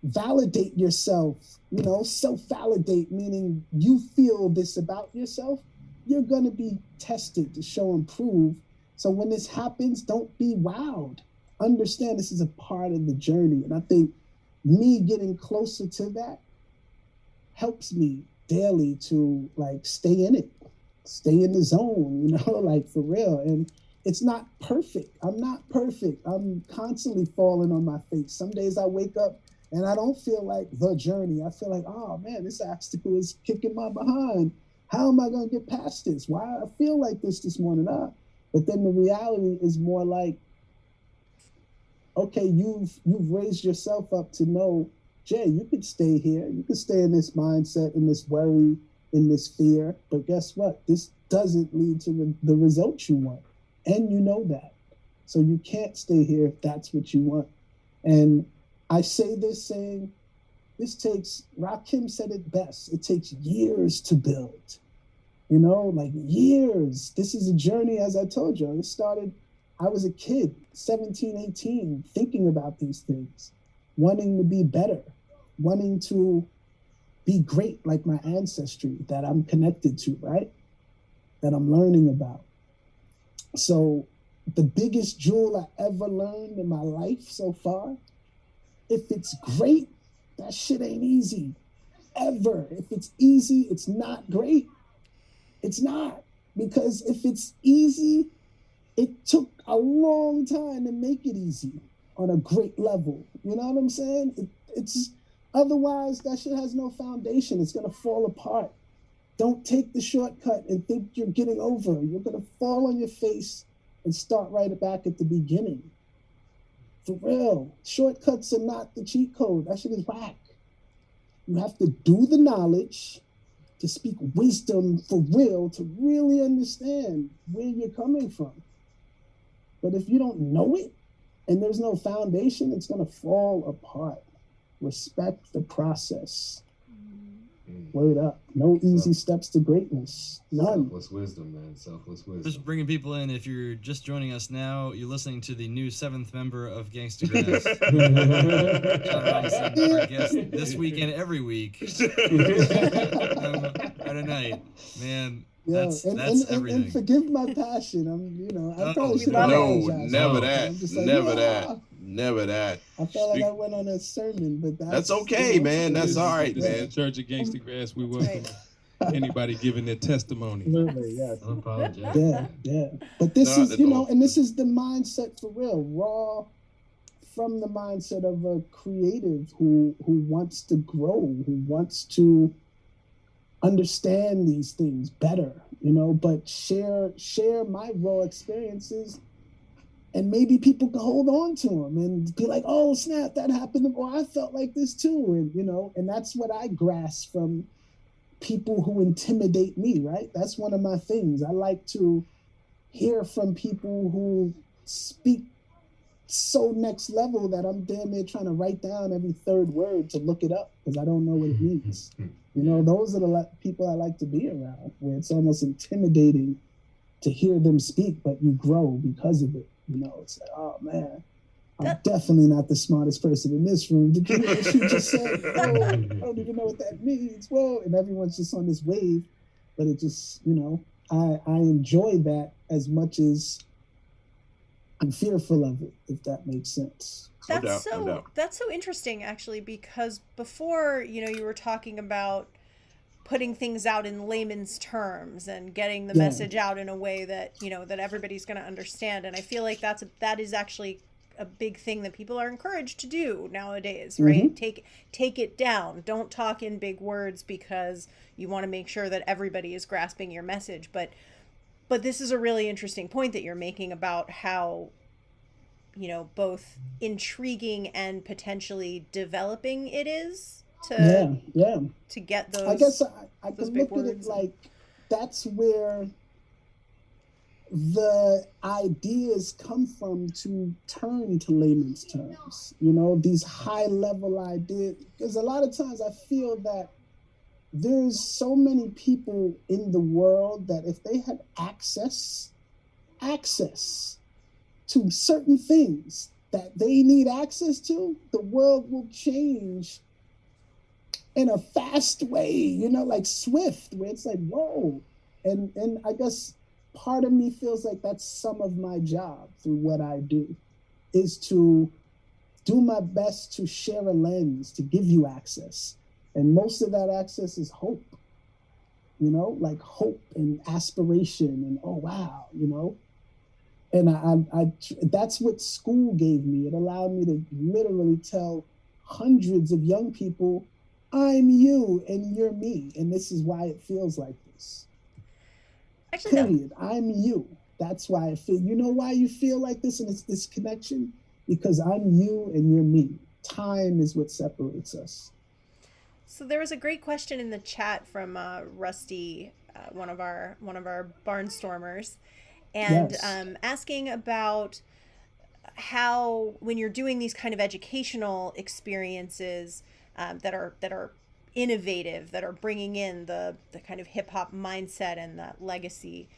validate yourself. You know, self-validate, meaning you feel this about yourself. You're gonna be tested to show and prove. So when this happens, don't be wowed. Understand this is a part of the journey, and I think me getting closer to that helps me daily to like stay in it, stay in the zone, you know, like for real. And it's not perfect. I'm not perfect. I'm constantly falling on my face. Some days I wake up and I don't feel like the journey. I feel like, oh man, this obstacle is kicking my behind. How am I going to get past this? Why I feel like this morning? But then the reality is more like, okay, you've raised yourself up to know, Jay, you could stay here. You could stay in this mindset, in this worry, in this fear. But guess what? This doesn't lead to the results you want. And you know that. So you can't stay here if that's what you want. And I say this saying, Rakim said it best. It takes years to build, you know, like years. This is a journey, as I told you. It started, I was a kid, 17, 18, thinking about these things, wanting to be better, wanting to be great like my ancestry that I'm connected to, right? That I'm learning about. So the biggest jewel I ever learned in my life so far, if it's great, that shit ain't easy, ever. If it's easy, it's not great. It's not. Because if it's easy, it took a long time to make it easy on a great level. You know what I'm saying? It's otherwise, that shit has no foundation. It's going to fall apart. Don't take the shortcut and think you're getting over. You're going to fall on your face and start right back at the beginning. For real. Shortcuts are not the cheat code. That shit is whack. You have to do the knowledge to speak wisdom for real, to really understand where you're coming from. But if you don't know it and there's no foundation, it's going to fall apart. Respect the process. Word up. No easy steps to greatness. None. Selfless wisdom, man. Selfless wisdom. Just bringing people in. If you're just joining us now, you're listening to the new 7th member of Gangstagrass. John Robinson, our guest this week and every week. Friday night. Man, Yeah, that's everything. and forgive my passion. I probably should love apologize. No, never that. I'm just like, Never yeah. that. Never that. I felt like I went on a sermon, but That's okay, man. That's all right, This is man. the Church of Gangstagrass. We welcome anybody giving their testimony. Absolutely, yes. Unapologetic. Yeah. But this No, is, that's all. and this is the mindset for real. Raw, from the mindset of a creative who wants to grow, who wants to understand these things better, but share my raw experiences, and maybe people can hold on to them and be like, oh snap, that happened, or I felt like this too, and that's what I grasp from people who intimidate me, right? That's one of my things. I like to hear from people who speak so next level that I'm damn near trying to write down every third word to look it up because I don't know what it means. Those are the people I like to be around, where it's almost intimidating to hear them speak, but you grow because of it. It's like, oh man, I'm definitely not the smartest person in this room. Did you hear what she just said? Oh, I don't even know what that means. Whoa, and everyone's just on this wave, but it just, I enjoy that as much as I'm fearful of it, if that makes sense. That's so interesting, actually, because before, you were talking about putting things out in layman's terms and getting the message out in a way that, that everybody's going to understand. And I feel like that is actually a big thing that people are encouraged to do nowadays, right? Take it down. Don't talk in big words because you want to make sure that everybody is grasping your message. But this is a really interesting point that you're making about how, both intriguing and potentially developing it is to get those. I guess I can look at it like that's where the ideas come from to turn to layman's terms, these high level ideas. Because a lot of times I feel that there's so many people in the world that if they had access to certain things that they need access to, the world will change in a fast way, like swift, where it's like, whoa. And I guess part of me feels like that's some of my job through what I do, is to do my best to share a lens, to give you access. And most of that access is hope, like hope and aspiration and, oh, wow, And I that's what school gave me. It allowed me to literally tell hundreds of young people, I'm you and you're me. And this is why it feels like this. Actually, period. I'm you. That's why I feel, why you feel like this and it's this connection? Because I'm you and you're me. Time is what separates us. So there was a great question in the chat from Rusty, one of our barnstormers, and asking about how, when you're doing these kind of educational experiences that are innovative, that are bringing in the kind of hip hop mindset and that legacy,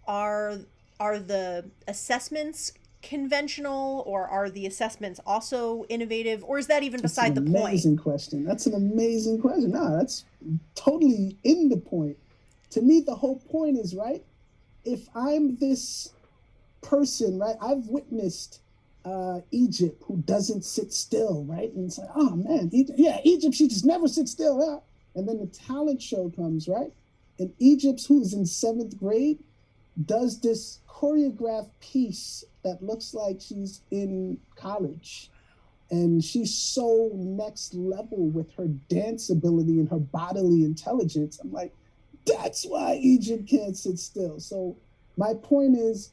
are the assessments conventional, or are the assessments also innovative, or is that even beside the point? Amazing question. That's an amazing question. No, that's totally in the point. To me, the whole point is, right, if I'm this person, right, I've witnessed Egypt, who doesn't sit still, right? And it's like, oh man, Egypt, she just never sits still. Huh? And then the talent show comes, right? And Egypt, who's in 7th grade, does this choreographed piece that looks like she's in college. And she's so next level with her dance ability and her bodily intelligence. I'm like, that's why Egypt can't sit still. So my point is,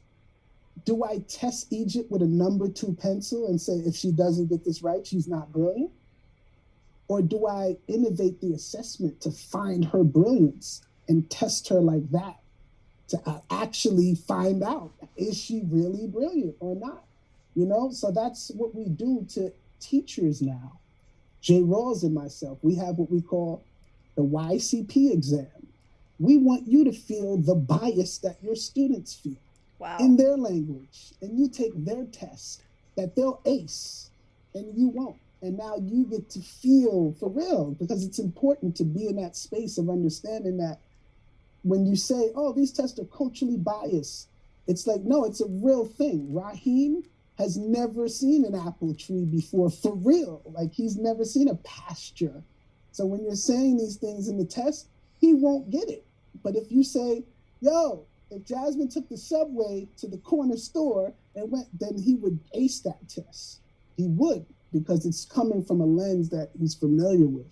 do I test Egypt with a number 2 pencil and say, if she doesn't get this right, she's not brilliant? Or do I innovate the assessment to find her brilliance and test her like that to actually find out, is she really brilliant or not? So that's what we do to teachers now. Jay Rawls and myself, we have what we call the YCP exam. We want you to feel the bias that your students feel. Wow. In their language, and you take their test that they'll ace and you won't. And now you get to feel for real, because it's important to be in that space of understanding that when you say, oh, these tests are culturally biased, it's like, no, it's a real thing. Raheem has never seen an apple tree before, for real. Like, he's never seen a pasture. So when you're saying these things in the test, he won't get it. But if you say, yo, if Jasmine took the subway to the corner store and went, then he would ace that test. he would, because it's coming from a lens that he's familiar with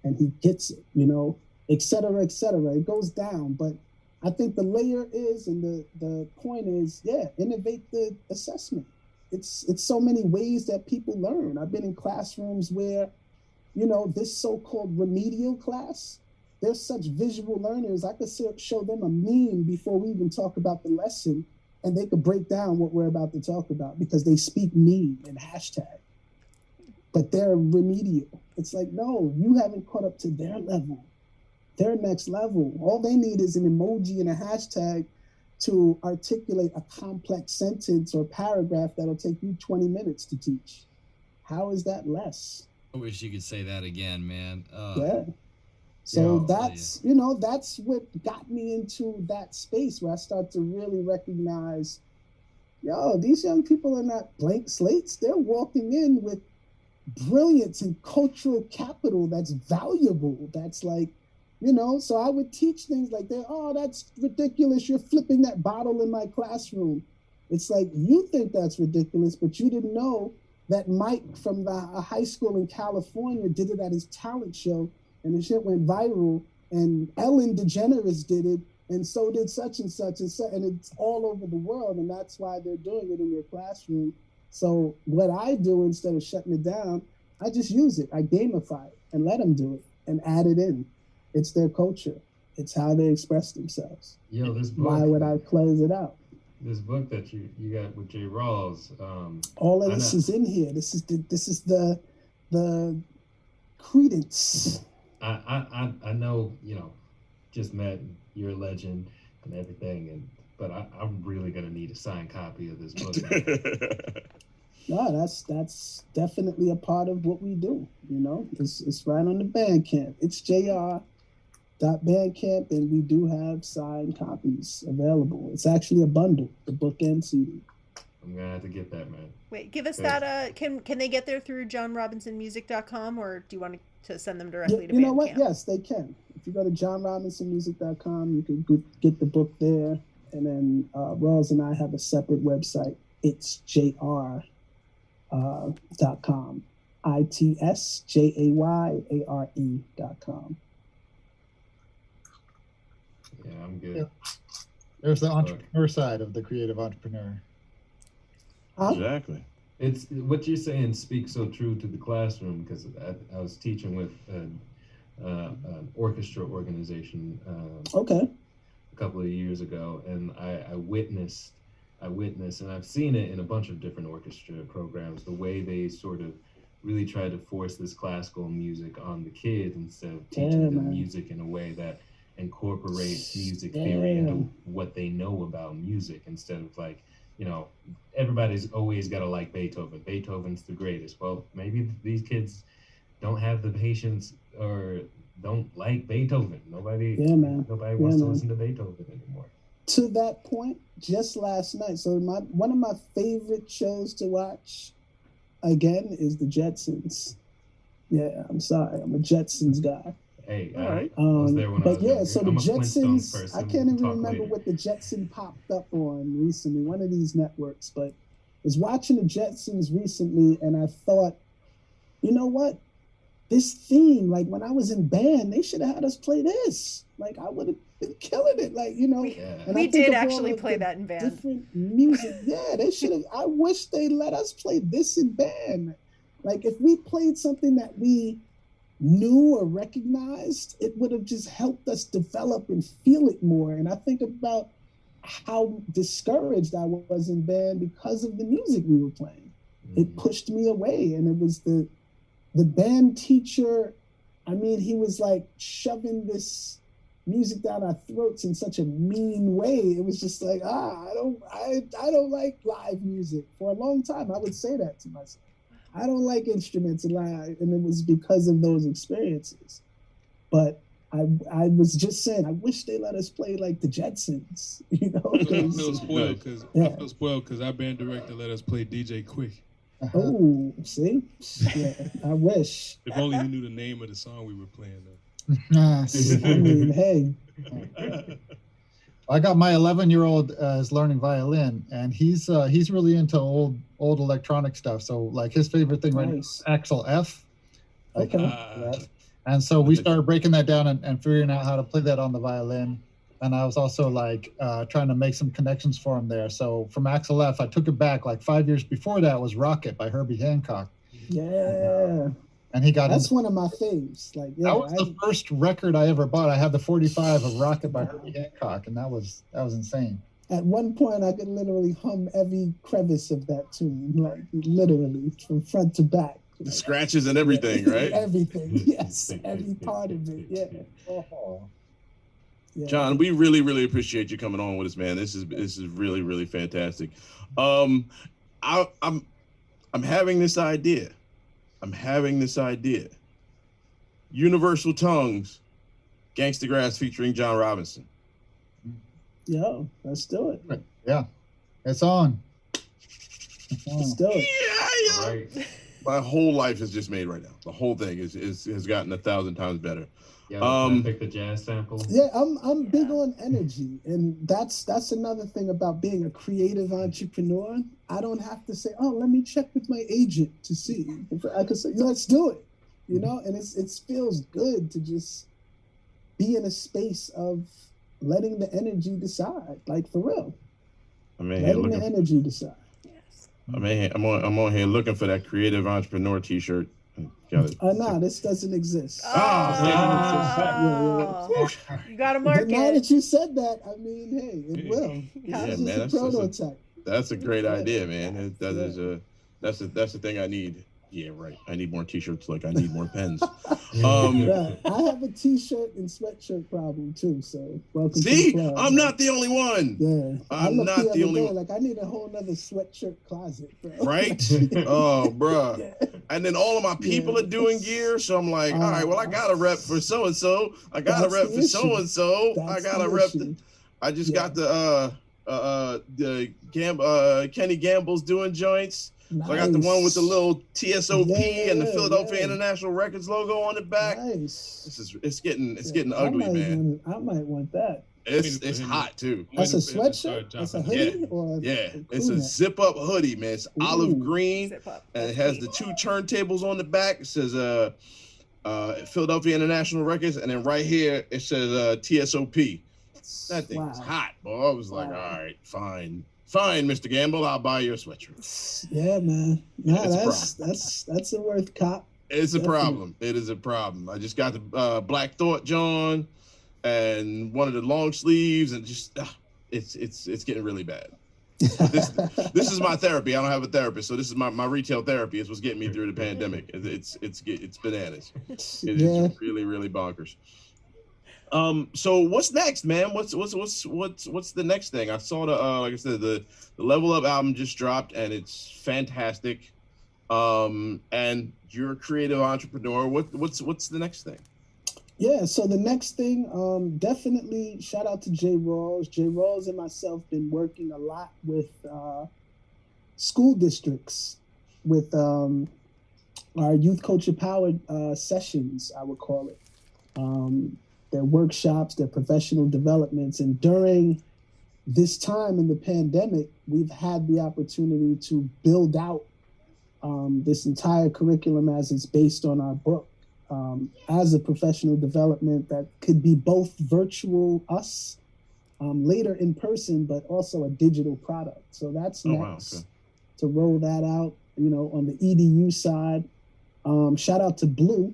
and he gets it, you know, et cetera, et cetera. It goes down. But I think the layer is, and the point is, yeah, innovate the assessment. It's so many ways that people learn. I've been in classrooms where, you know, this so-called remedial class, they're such visual learners. I could show them a meme before we even talk about the lesson, and they could break down what we're about to talk about because they speak meme and hashtag. But they're remedial. It's like, no, you haven't caught up to their level, their next level. All they need is an emoji and a hashtag to articulate a complex sentence or paragraph that'll take you 20 minutes to teach. How is that less? I wish you could say that again, man. Yeah. So that's, you know, that's what got me into that space where I start to really recognize, yo, these young people are not blank slates. They're walking in with brilliance and cultural capital that's valuable. That's like, you know, so I would teach things like that. Oh, that's ridiculous. You're flipping that bottle in my classroom. It's like, you think that's ridiculous, but you didn't know that Mike from a high school in California did it at his talent show, and the shit went viral, and Ellen DeGeneres did it, and so did such and such, and it's all over the world, and that's why they're doing it in your classroom. So what I do, instead of shutting it down, I just use it. I gamify it and let them do it and add it in. It's their culture. It's how they express themselves. Yo, this book. Why would I close it out? This book that you got with Jay Rawls. All of this is in here. This is the credence. I know, you know, just met, you're a legend and everything, but I'm really gonna need a signed copy of this book. No, that's definitely a part of what we do. You know, it's right on the Bandcamp. It's jr.bandcamp, and we do have signed copies available. It's actually a bundle, the book and CD. I'm gonna have to get that, man. Wait, give us that. Can they get there through johnrobinsonmusic.com, or do you want to send them directly to Bandcamp? You know what? Yes, they can. If you go to johnrobinsonmusic.com, you can get the book there. And then Rawls and I have a separate website. It's jr.com. ITSJAYARE.com. Yeah, I'm good. Yeah. There's the entrepreneur side of the creative entrepreneur. Exactly. It's what you're saying speaks so true to the classroom, because I was teaching with an orchestra organization okay. a couple of years ago, and I witnessed, and I've seen it in a bunch of different orchestra programs, the way they sort of really try to force this classical music on the kids instead of teaching them music in a way that incorporates music theory into what they know about music, instead of like, you know, everybody's always got to like Beethoven. Beethoven's the greatest. Well, maybe these kids don't have the patience or don't like Beethoven. Nobody wants to listen to Beethoven anymore. To that point, just last night, so one of my favorite shows to watch, again, is the Jetsons. Yeah, I'm sorry, I'm a Jetsons guy. Hey, all right. I was there when I was younger. So the Jetsons, person. I can't even remember what the Jetson popped up on recently, one of these networks, but I was watching the Jetsons recently, and I thought, you know what? This theme, like when I was in band, they should have had us play this. Like I would have been killing it. Like, you know, we did actually play that in band. Different music. Yeah, they should have. I wish they let us play this in band. Like if we played something that we knew or recognized, it would have just helped us develop and feel it more. And I think about how discouraged I was in band because of the music we were playing. It pushed me away, and it was the band teacher. I mean, he was like shoving this music down our throats in such a mean way. It was just like, I don't like live music. For a long time, I would say that to myself. I don't like instruments live, and it was because of those experiences. But I was just saying, I wish they let us play like the Jetsons, you know? I feel spoiled because our band director let us play DJ Quick. Oh, see? Yeah, I wish. If only he knew the name of the song we were playing, though. I mean, hey. I got my 11-year-old is learning violin, and he's really into old electronic stuff. So like his favorite thing right now is Axel F. Like, Okay. and so we started breaking that down and figuring out how to play that on the violin. And I was also like trying to make some connections for him there. So from Axel F, I took it back like 5 years before that was Rocket by Herbie Hancock. Yeah. And he got That's one of my faves. Like, yeah, that was the first record I ever bought. I had the 45 of Rocket by Herbie Hancock, and that was insane. At one point, I could literally hum every crevice of that tune, like literally from front to back. The scratches and everything, right? Everything, yes, every part of it, yeah. Yeah. John, we really, really appreciate you coming on with us, man. This is really, really fantastic. I'm having this idea. Universal Tongues, Gangstagrass featuring John Robinson. Yo, let's do it. Yeah, it's on. Let's do it. Yeah. Right. My whole life is just made right now. The whole thing has gotten 1,000 times better. Yeah, can I pick the jazz sample? Yeah, I'm big on energy, and that's another thing about being a creative entrepreneur. I don't have to say, oh, let me check with my agent to see. I could say, let's do it, you know. And it feels good to just be in a space of letting the energy decide, like for real. Letting the energy decide. Yes. I'm on here looking for that creative entrepreneur T-shirt. Got it. No, this doesn't exist. You got to mark it. Now that you said that, I mean, hey, it will. Yeah, man, that's a great idea, man. That's the thing I need. Yeah, right. I need more T-shirts. Like I need more pens. Right. I have a T-shirt and sweatshirt problem too. So welcome. See, to the club, I'm not the only one. Yeah, I'm not the only one. Like I need a whole nother sweatshirt closet, bro. Right? Oh, bro. Yeah. And then all of my people are doing gear, so I'm like, all right, well, I got a rep for so and so. I got a rep for so and so. I got a rep. I just got the Kenny Gamble's doing joints. Nice. So I got the one with the little TSOP and the Philadelphia International Records logo on the back. Nice. It's getting ugly, man. I might want that. It's hot too. That's a sweatshirt. That's a hoodie. It's a zip up hoodie, man. It's olive green and it has the 2 turntables on the back. It says Philadelphia International Records, and then right here it says TSOP. That thing is hot, boy. I was like, all right, fine, Mr. Gamble, I'll buy you a sweatshirt. Yeah, man. No, that's a worth cop. It's a problem. It is a problem. I just got the Black Thought John and one of the long sleeves, and just it's getting really bad. This is my therapy. I don't have a therapist, so this is my retail therapy. Is what's getting me through the pandemic. It's bananas. It is really, really bonkers. So what's next, man? What's the next thing? I saw the like I said, the Level Up album just dropped, and it's fantastic. And you're a creative entrepreneur. What's the next thing? Yeah, so the next thing, definitely shout out to Jay Rawls. Jay Rawls and myself been working a lot with school districts, with our youth culture powered sessions, I would call it. Their workshops, their professional developments. And during this time in the pandemic, we've had the opportunity to build out this entire curriculum as it's based on our book, as a professional development that could be both virtual us, later in person, but also a digital product. So that's next to roll that out, on the EDU side. Shout out to Blue.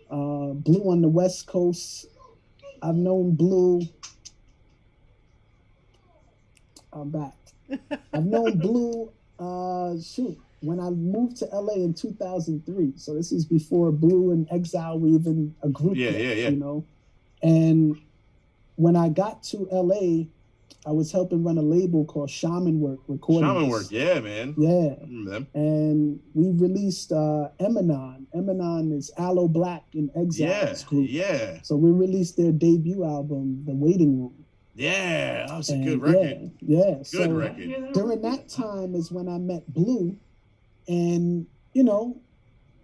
Blue on the West Coast. I've known Blue. I'm back. I've known Blue, when I moved to LA in 2003. So this is before Blue and Exile were even a group yet, And when I got to LA, I was helping run a label called Shaman Work Recordings. Shaman Work, yeah, man. Yeah. And we released Emanon. Emanon is Aloe Black in Exile's group. Yeah. So we released their debut album, The Waiting Room. Yeah, that was a good record. Yeah. Good record. During that time is when I met Blue. And,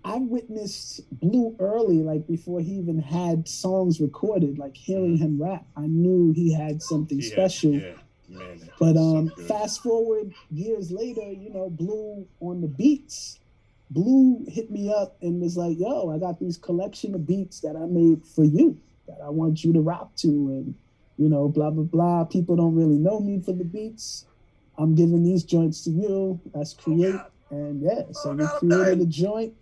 I I witnessed Blue early, like before he even had songs recorded. Like hearing him rap, I knew he had something special. Yeah, man. But so good. fast forward years later, you know, Blue on the beats. Blue hit me up and was like, "Yo, I got these collection of beats that I made for you that I want you to rock to, and you know, blah blah blah. People don't really know me for the beats. I'm giving these joints to you. Let's create." And yeah, so we created a joint.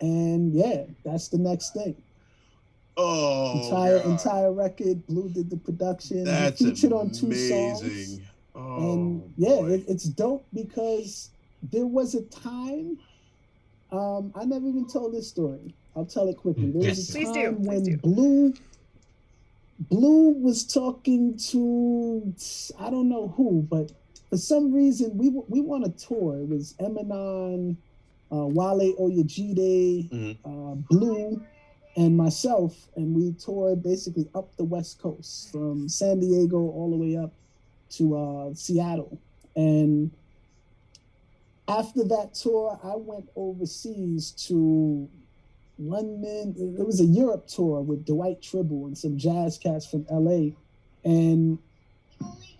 And yeah, that's the next thing. Entire record. Blue did the production. That's he featured on amazing. 2 songs. And yeah, it's dope because there was a time. I never even told this story. I'll tell it quickly. There was a time when Blue was talking to, I don't know who, but for some reason we won a tour. It was Eminem, Wale Oyajide, Blue, and myself, and we toured basically up the West Coast from San Diego all the way up to Seattle. And after that tour, I went overseas to London. It was a Europe tour with Dwight Tribble and some jazz cats from LA. And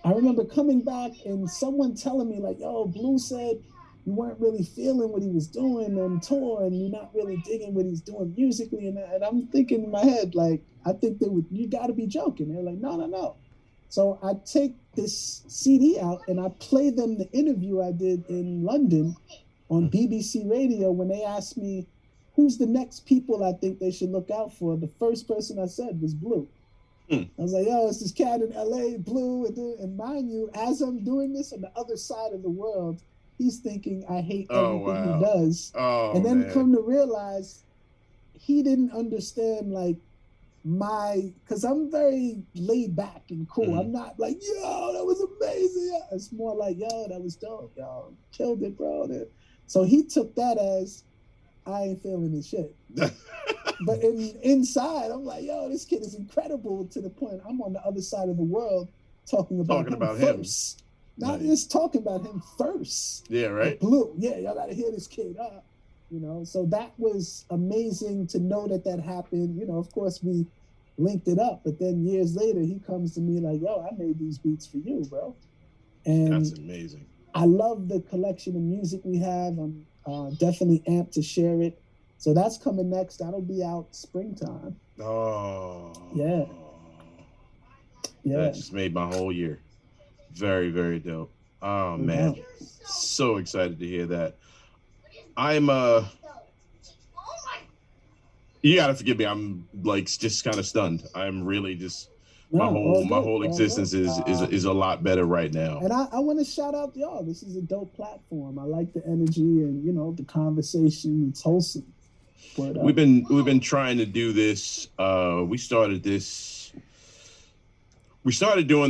I remember coming back and someone telling me like, "Yo, Blue said you weren't really feeling what he was doing on tour and you're not really digging what he's doing musically." And I'm thinking in my head, like, I think you gotta be joking. They're like, no. So I take this CD out and I play them the interview I did in London on BBC Radio when they asked me, who's the next people I think they should look out for? The first person I said was Blue. I was like, "Yo, it's this cat in LA, Blue." And mind you, as I'm doing this on the other side of the world, he's thinking I hate everything he does. And then come to realize he didn't understand like because I'm very laid back and cool. I'm not like, "Yo, that was amazing." It's more like, "Yo, that was dope. Yo, killed it, bro." So he took that as, I ain't feeling this shit. But inside, I'm like, "Yo, this kid is incredible," to the point I'm on the other side of the world talking about him first. Not just talking about him first. Yeah, right. Like, Blue, yeah, y'all gotta hear this kid up. You know, so that was amazing to know that happened. You know, of course we linked it up, but then years later he comes to me like, "Yo, I made these beats for you, bro." And that's amazing. I love the collection of music we have. I'm definitely amped to share it. So that's coming next. That'll be out springtime. Oh. Yeah. That just made my whole year. Very, very dope. Oh, man. So excited to hear that. I'm you gotta forgive me. I'm like just kind of stunned. I'm really just my whole existence is a lot better right now. And I want to shout out y'all. This is a dope platform. I like the energy and the conversation. It's wholesome. We've been trying to do this. We started doing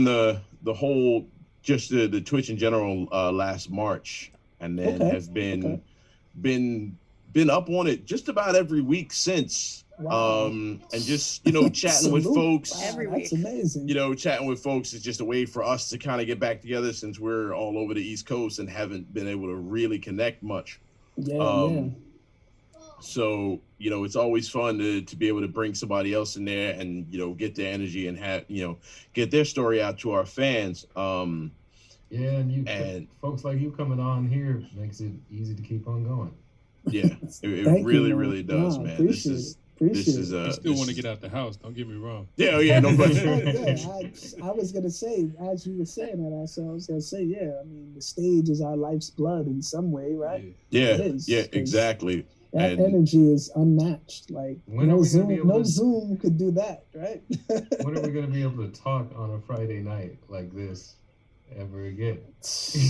the whole just the Twitch in general last March, and then have been up on it just about every week since. Wow. And just chatting with folks every week. That's amazing. Chatting with folks is just a way for us to kind of get back together since we're all over the East Coast and haven't been able to really connect much. So it's always fun to be able to bring somebody else in there and get their energy and have get their story out to our fans. And folks like you coming on here makes it easy to keep on going. Yeah, it really does, man. This is I still want to get out the house. Don't get me wrong. Yeah, no question. I was gonna say, as you were saying that, I was gonna say, I mean, the stage is our life's blood in some way, right? Yeah, exactly. That energy is unmatched. Like no Zoom could do that, right? When are we gonna be able to talk on a Friday night like this ever again?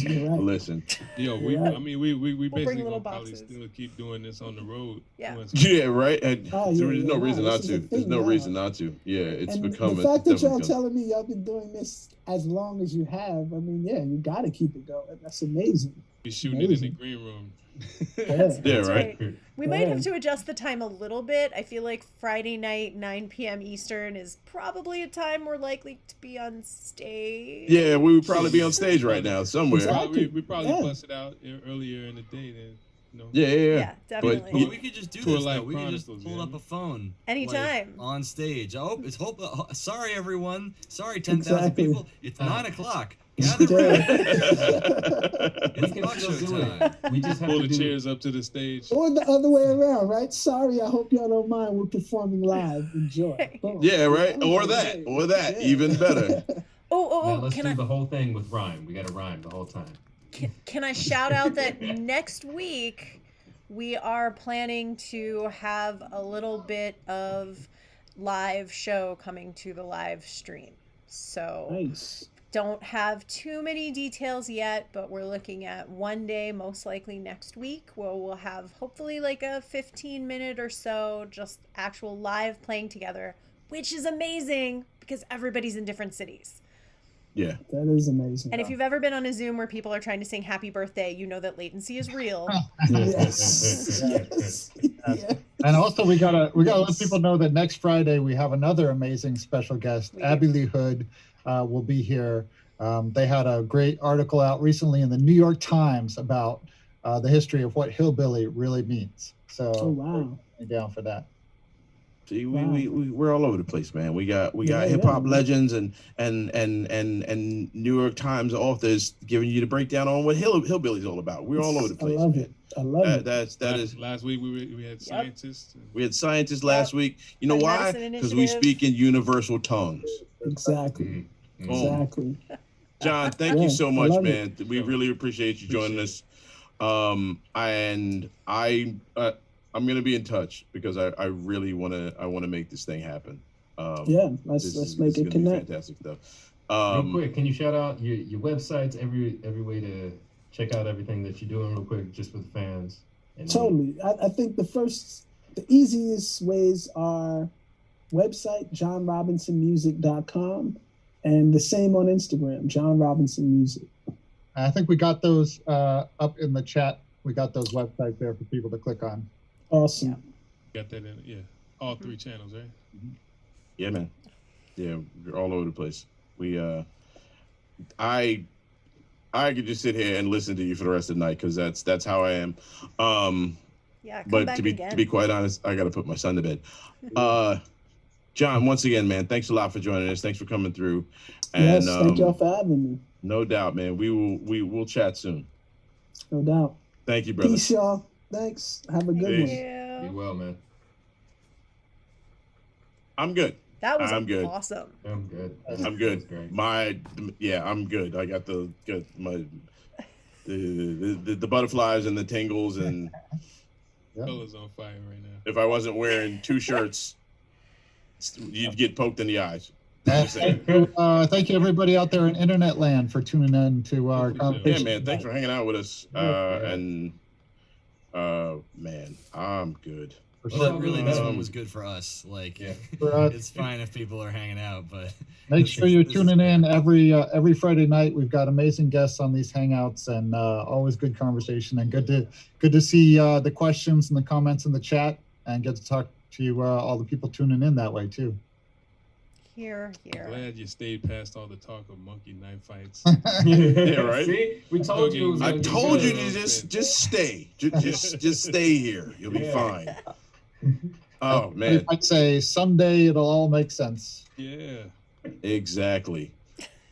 Right. Listen, we basically gonna probably still keep doing this on the road. Yeah, right. And there's no reason not to. There's no reason not to. Yeah, it's become the fact that y'all telling me y'all been doing this as long as you have. I mean, you got to keep it going. That's amazing. We're shooting it in the green room. That's right. We might have to adjust the time a little bit. I feel like Friday night, 9 p.m. Eastern is probably a time we're likely to be on stage. Yeah, we would probably be on stage right now somewhere. We probably bust it out earlier in the day then. You know? Yeah, But definitely. Well, we could just do Tour this though. Life We could just Chronicles, pull yeah. up a phone Anytime. like, on stage. Oh, it's sorry everyone. Sorry 10,000 Exactly. people. It's 9 o'clock. Gather round. We It's can talk still show do time. it. We just have Pull to the do chairs up to the stage. Or the other way around, right? Sorry, I hope y'all don't mind. We're performing live. Enjoy. Boom. yeah, right. You know, Or that. hey, Or that. yeah. Even better. Now let's Can do I the whole thing with rhyme. We got to rhyme the whole time. can I shout out that next week we are planning to have a little bit of live show coming to the live stream. So Nice. don't have too many details yet, but we're looking at one day, most likely next week, where we'll have hopefully like a 15-minute or so just actual live playing together, which is amazing because everybody's in different cities. Yeah. That is amazing. And if you've ever been on a Zoom where people are trying to sing happy birthday, you know that latency is real. Yes. Yes. Yeah. And also we gotta let people know that next Friday we have another amazing special guest. We do. Abby Lee Hood will be here. They had a great article out recently in the New York Times about the history of what hillbilly really means. So Oh wow. I'm down for that. See, Wow. we're all over the place, man. We got Yeah, hip hop yeah. legends and New York Times authors giving you the breakdown on what hillbilly's all about. We're all over the place. I love man. it. I love it. That is. Last week we had scientists. We had scientists last week. You know And why? Medicine Because we Initiative. speak in universal tongues. Exactly. Boom. Exactly. John, thank Yeah, you so I much, love man. We really appreciate you joining us. And I'm gonna be in touch because I really wanna make this thing happen. Yeah, let's make it connect. Fantastic stuff. Real quick, can you shout out your websites, every way to check out everything that you're doing real quick, just with fans? And Totally. I think the easiest ways are website, johnrobinsonmusic.com, and the same on Instagram, John Robinson Music. I think we got those up in the chat. We got those websites there for people to click on. Awesome. Got that in, yeah. All 3 channels, right? Yeah, man. Yeah, we're all over the place. We I could just sit here and listen to you for the rest of the night because that's how I am. Yeah, come But back to be again. quite honest, I got to put my son to bed. John, once again, man, thanks a lot for joining us. Thanks for coming through. And Yes, thank y'all for having me. no doubt, man. We will chat soon. No doubt. Thank you, brother. Peace, y'all. Thanks. Have a good Peace. one. Yeah. be well, man. I'm good. That was I'm good. awesome. I'm good. I'm good. That's great. I'm good. I got the butterflies and the tingles, and Yeah. Color's on fire right now. if I wasn't wearing 2 shirts, you'd get poked in the eyes. And thank you everybody out there in internet land for tuning in to our Yeah, Yeah, conversation. man. Thanks for hanging out with us. Man, I'm good. For Well, sure. really, this one was good for us. Like, Yeah. For us. it's fine if people are hanging out, but Make this sure is- you're this is tuning in good. every Friday night. We've got amazing guests on these hangouts, and always good conversation, and good to see the questions and the comments in the chat, and get to talk to all the people tuning in that way too. Here. Glad you stayed past all the talk of monkey knife fights. Yeah, right? See, we told you. It was I gonna be told good. you to just stay. Just stay here. You'll be Yeah. fine. Oh man, I'd say someday it'll all make sense. Yeah. exactly.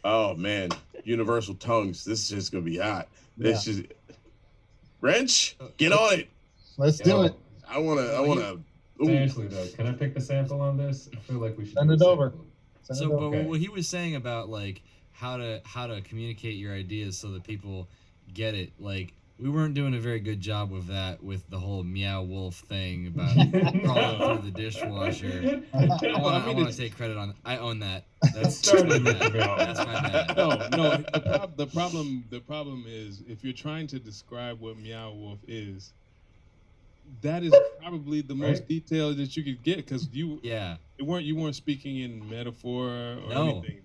Oh man, universal tongues. This is just gonna be hot. This is Wrench. Get on it. Let's do it. I wanna. Ooh. Seriously though, can I pick the sample on this? I feel like we should Send do it a over. sample. Send So, it but over. Okay. what he was saying about like how to communicate your ideas so that people get it, like we weren't doing a very good job with that with the whole meow wolf thing about crawling through the dishwasher. I want to take credit on. I own that. That's Started my with bad. the meow. That's my bad. No. The problem is if you're trying to describe what meow wolf is, that is probably the most Right. detailed that you could get because you Yeah. weren't speaking in metaphor or No. anything.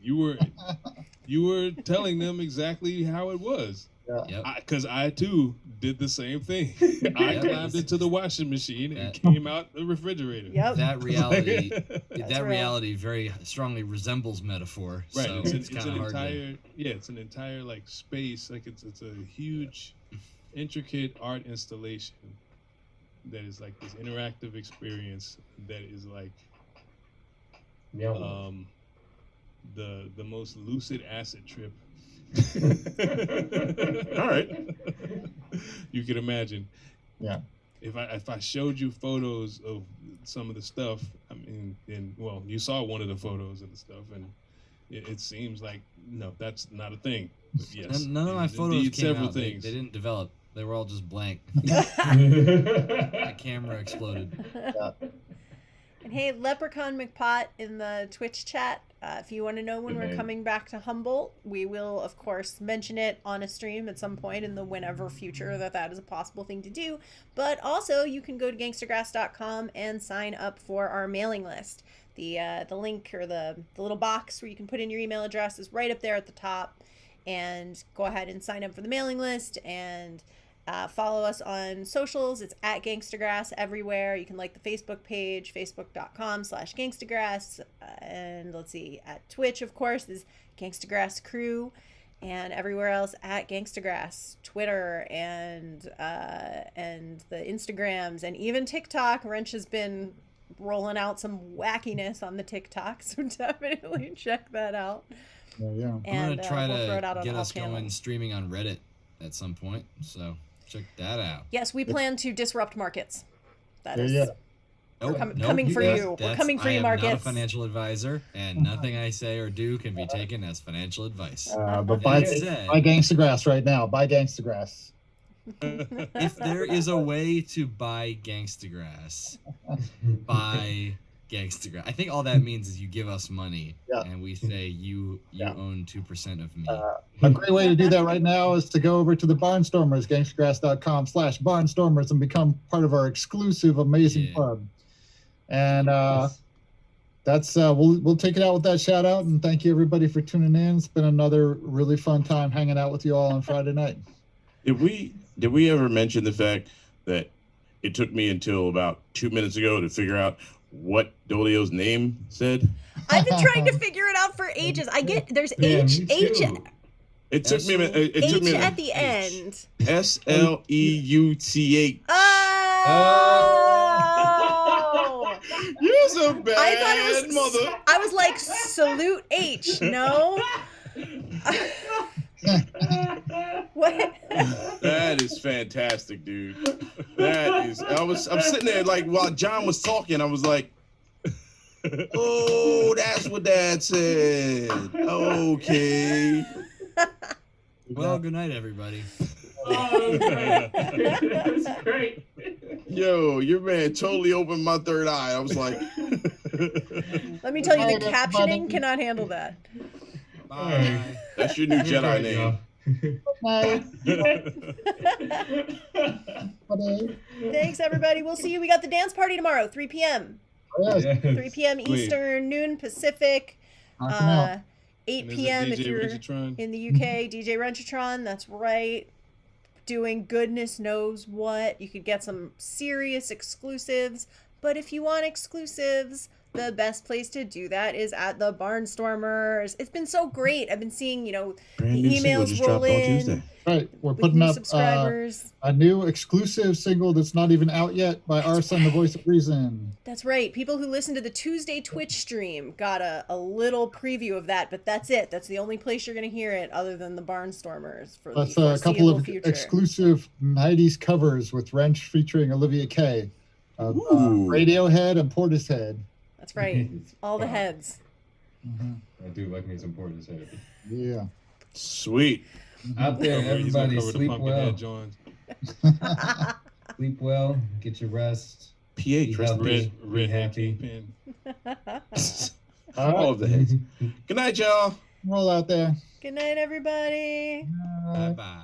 You were telling them exactly how it was. Yep. Because I too did the same thing. I Yeah, climbed it's- into the washing machine and That- came out the refrigerator. Yep. That reality. That's that real. reality very strongly resembles metaphor. Right. So It's it's an kind of hard to. entire it's an entire like space. Like it's a huge intricate art installation that is like this interactive experience that is like the most lucid acid trip. All right. You can imagine. Yeah. If I showed you photos of some of the stuff, I mean, well, you saw one of the photos of the stuff, and it seems like no, that's not a thing. But yes, None of my it is photos indeed came several out. They things. didn't develop. They were all just blank. My camera exploded. And hey, Leprechaun McPot in the Twitch chat, if you want to know when we're coming back to Humboldt, we will, of course, mention it on a stream at some point in the whenever future that is a possible thing to do. But also, you can go to gangstagrass.com and sign up for our mailing list. The link or the little box where you can put in your email address is right up there at the top. And go ahead and sign up for the mailing list and follow us on socials. It's at Gangstagrass everywhere. You can like the Facebook page, facebook.com/Gangstagrass. And let's see, at Twitch, of course, is Gangstagrass Crew. And everywhere else at Gangstagrass, Twitter and the Instagrams and even TikTok. Wrench has been rolling out some wackiness on the TikTok, so definitely check that out. Yeah. I'm gonna try we'll throw it to out on get all us going channels. Streaming on Reddit at some point. So check that out. Yes, we plan to disrupt markets. That is. Yeah. Nope, coming for guys, you. We're that's- coming for you, I am not a markets. financial advisor, and nothing I say or do can be taken as financial advice. But buy That said, Gangstagrass right now. Buy Gangstagrass. if there is a way to buy Gangstagrass, buy Gangstagrass. I think all that means is you give us money, and we say you own 2% of me. A great way to do that right now is to go over to the Barnstormers, gangstagrass.com/Barnstormers, and become part of our exclusive amazing club. And that's we'll take it out with that shout out, and thank you everybody for tuning in. It's been another really fun time hanging out with you all on Friday night. Did we ever mention the fact that it took me until about 2 minutes ago to figure out what Dolio's name said? I've been trying to figure it out for ages. There's H. It took me a minute. It took me at the end. SLEUTH. Oh! You're so bad, I thought it was mother. I was like, salute H. No. What? That is fantastic, dude. That is. I'm sitting there like while John was talking, I was like, oh, that's what Dad said. Okay. Well, good night, everybody. That's great. Yo, your man totally opened my third eye. I was like, Let me tell you, the captioning cannot handle that. Bye. That's your new Jedi name. Thanks, everybody. We'll see you. We got the dance party tomorrow, 3 p.m. Yes. 3 p.m. Eastern, noon Pacific, 8 p.m. if you're in the UK. DJ Renchitron, that's right. Doing goodness knows what. You could get some serious exclusives, but if you want exclusives, the best place to do that is at the Barnstormers. It's been so great. I've been seeing, Brand the new single emails just roll dropped on in. Tuesday. Right, we're with putting new up subscribers. a new exclusive single that's not even out yet by our son, the voice of reason. That's right. People who listen to the Tuesday Twitch stream got a little preview of that, but that's it. That's the only place you're going to hear it other than the Barnstormers for Plus the a couple of future. exclusive 90s covers with Wrench featuring Olivia Kay of Radiohead and Portishead. That's right. All the heads. I do like me some Portishead. Yeah. Sweet. Out there, everybody, sleep well. Sleep well. Get your rest. PH, rest in peace. Be happy. All of the heads. Good night, y'all. Roll out there. Good night, everybody. Bye-bye.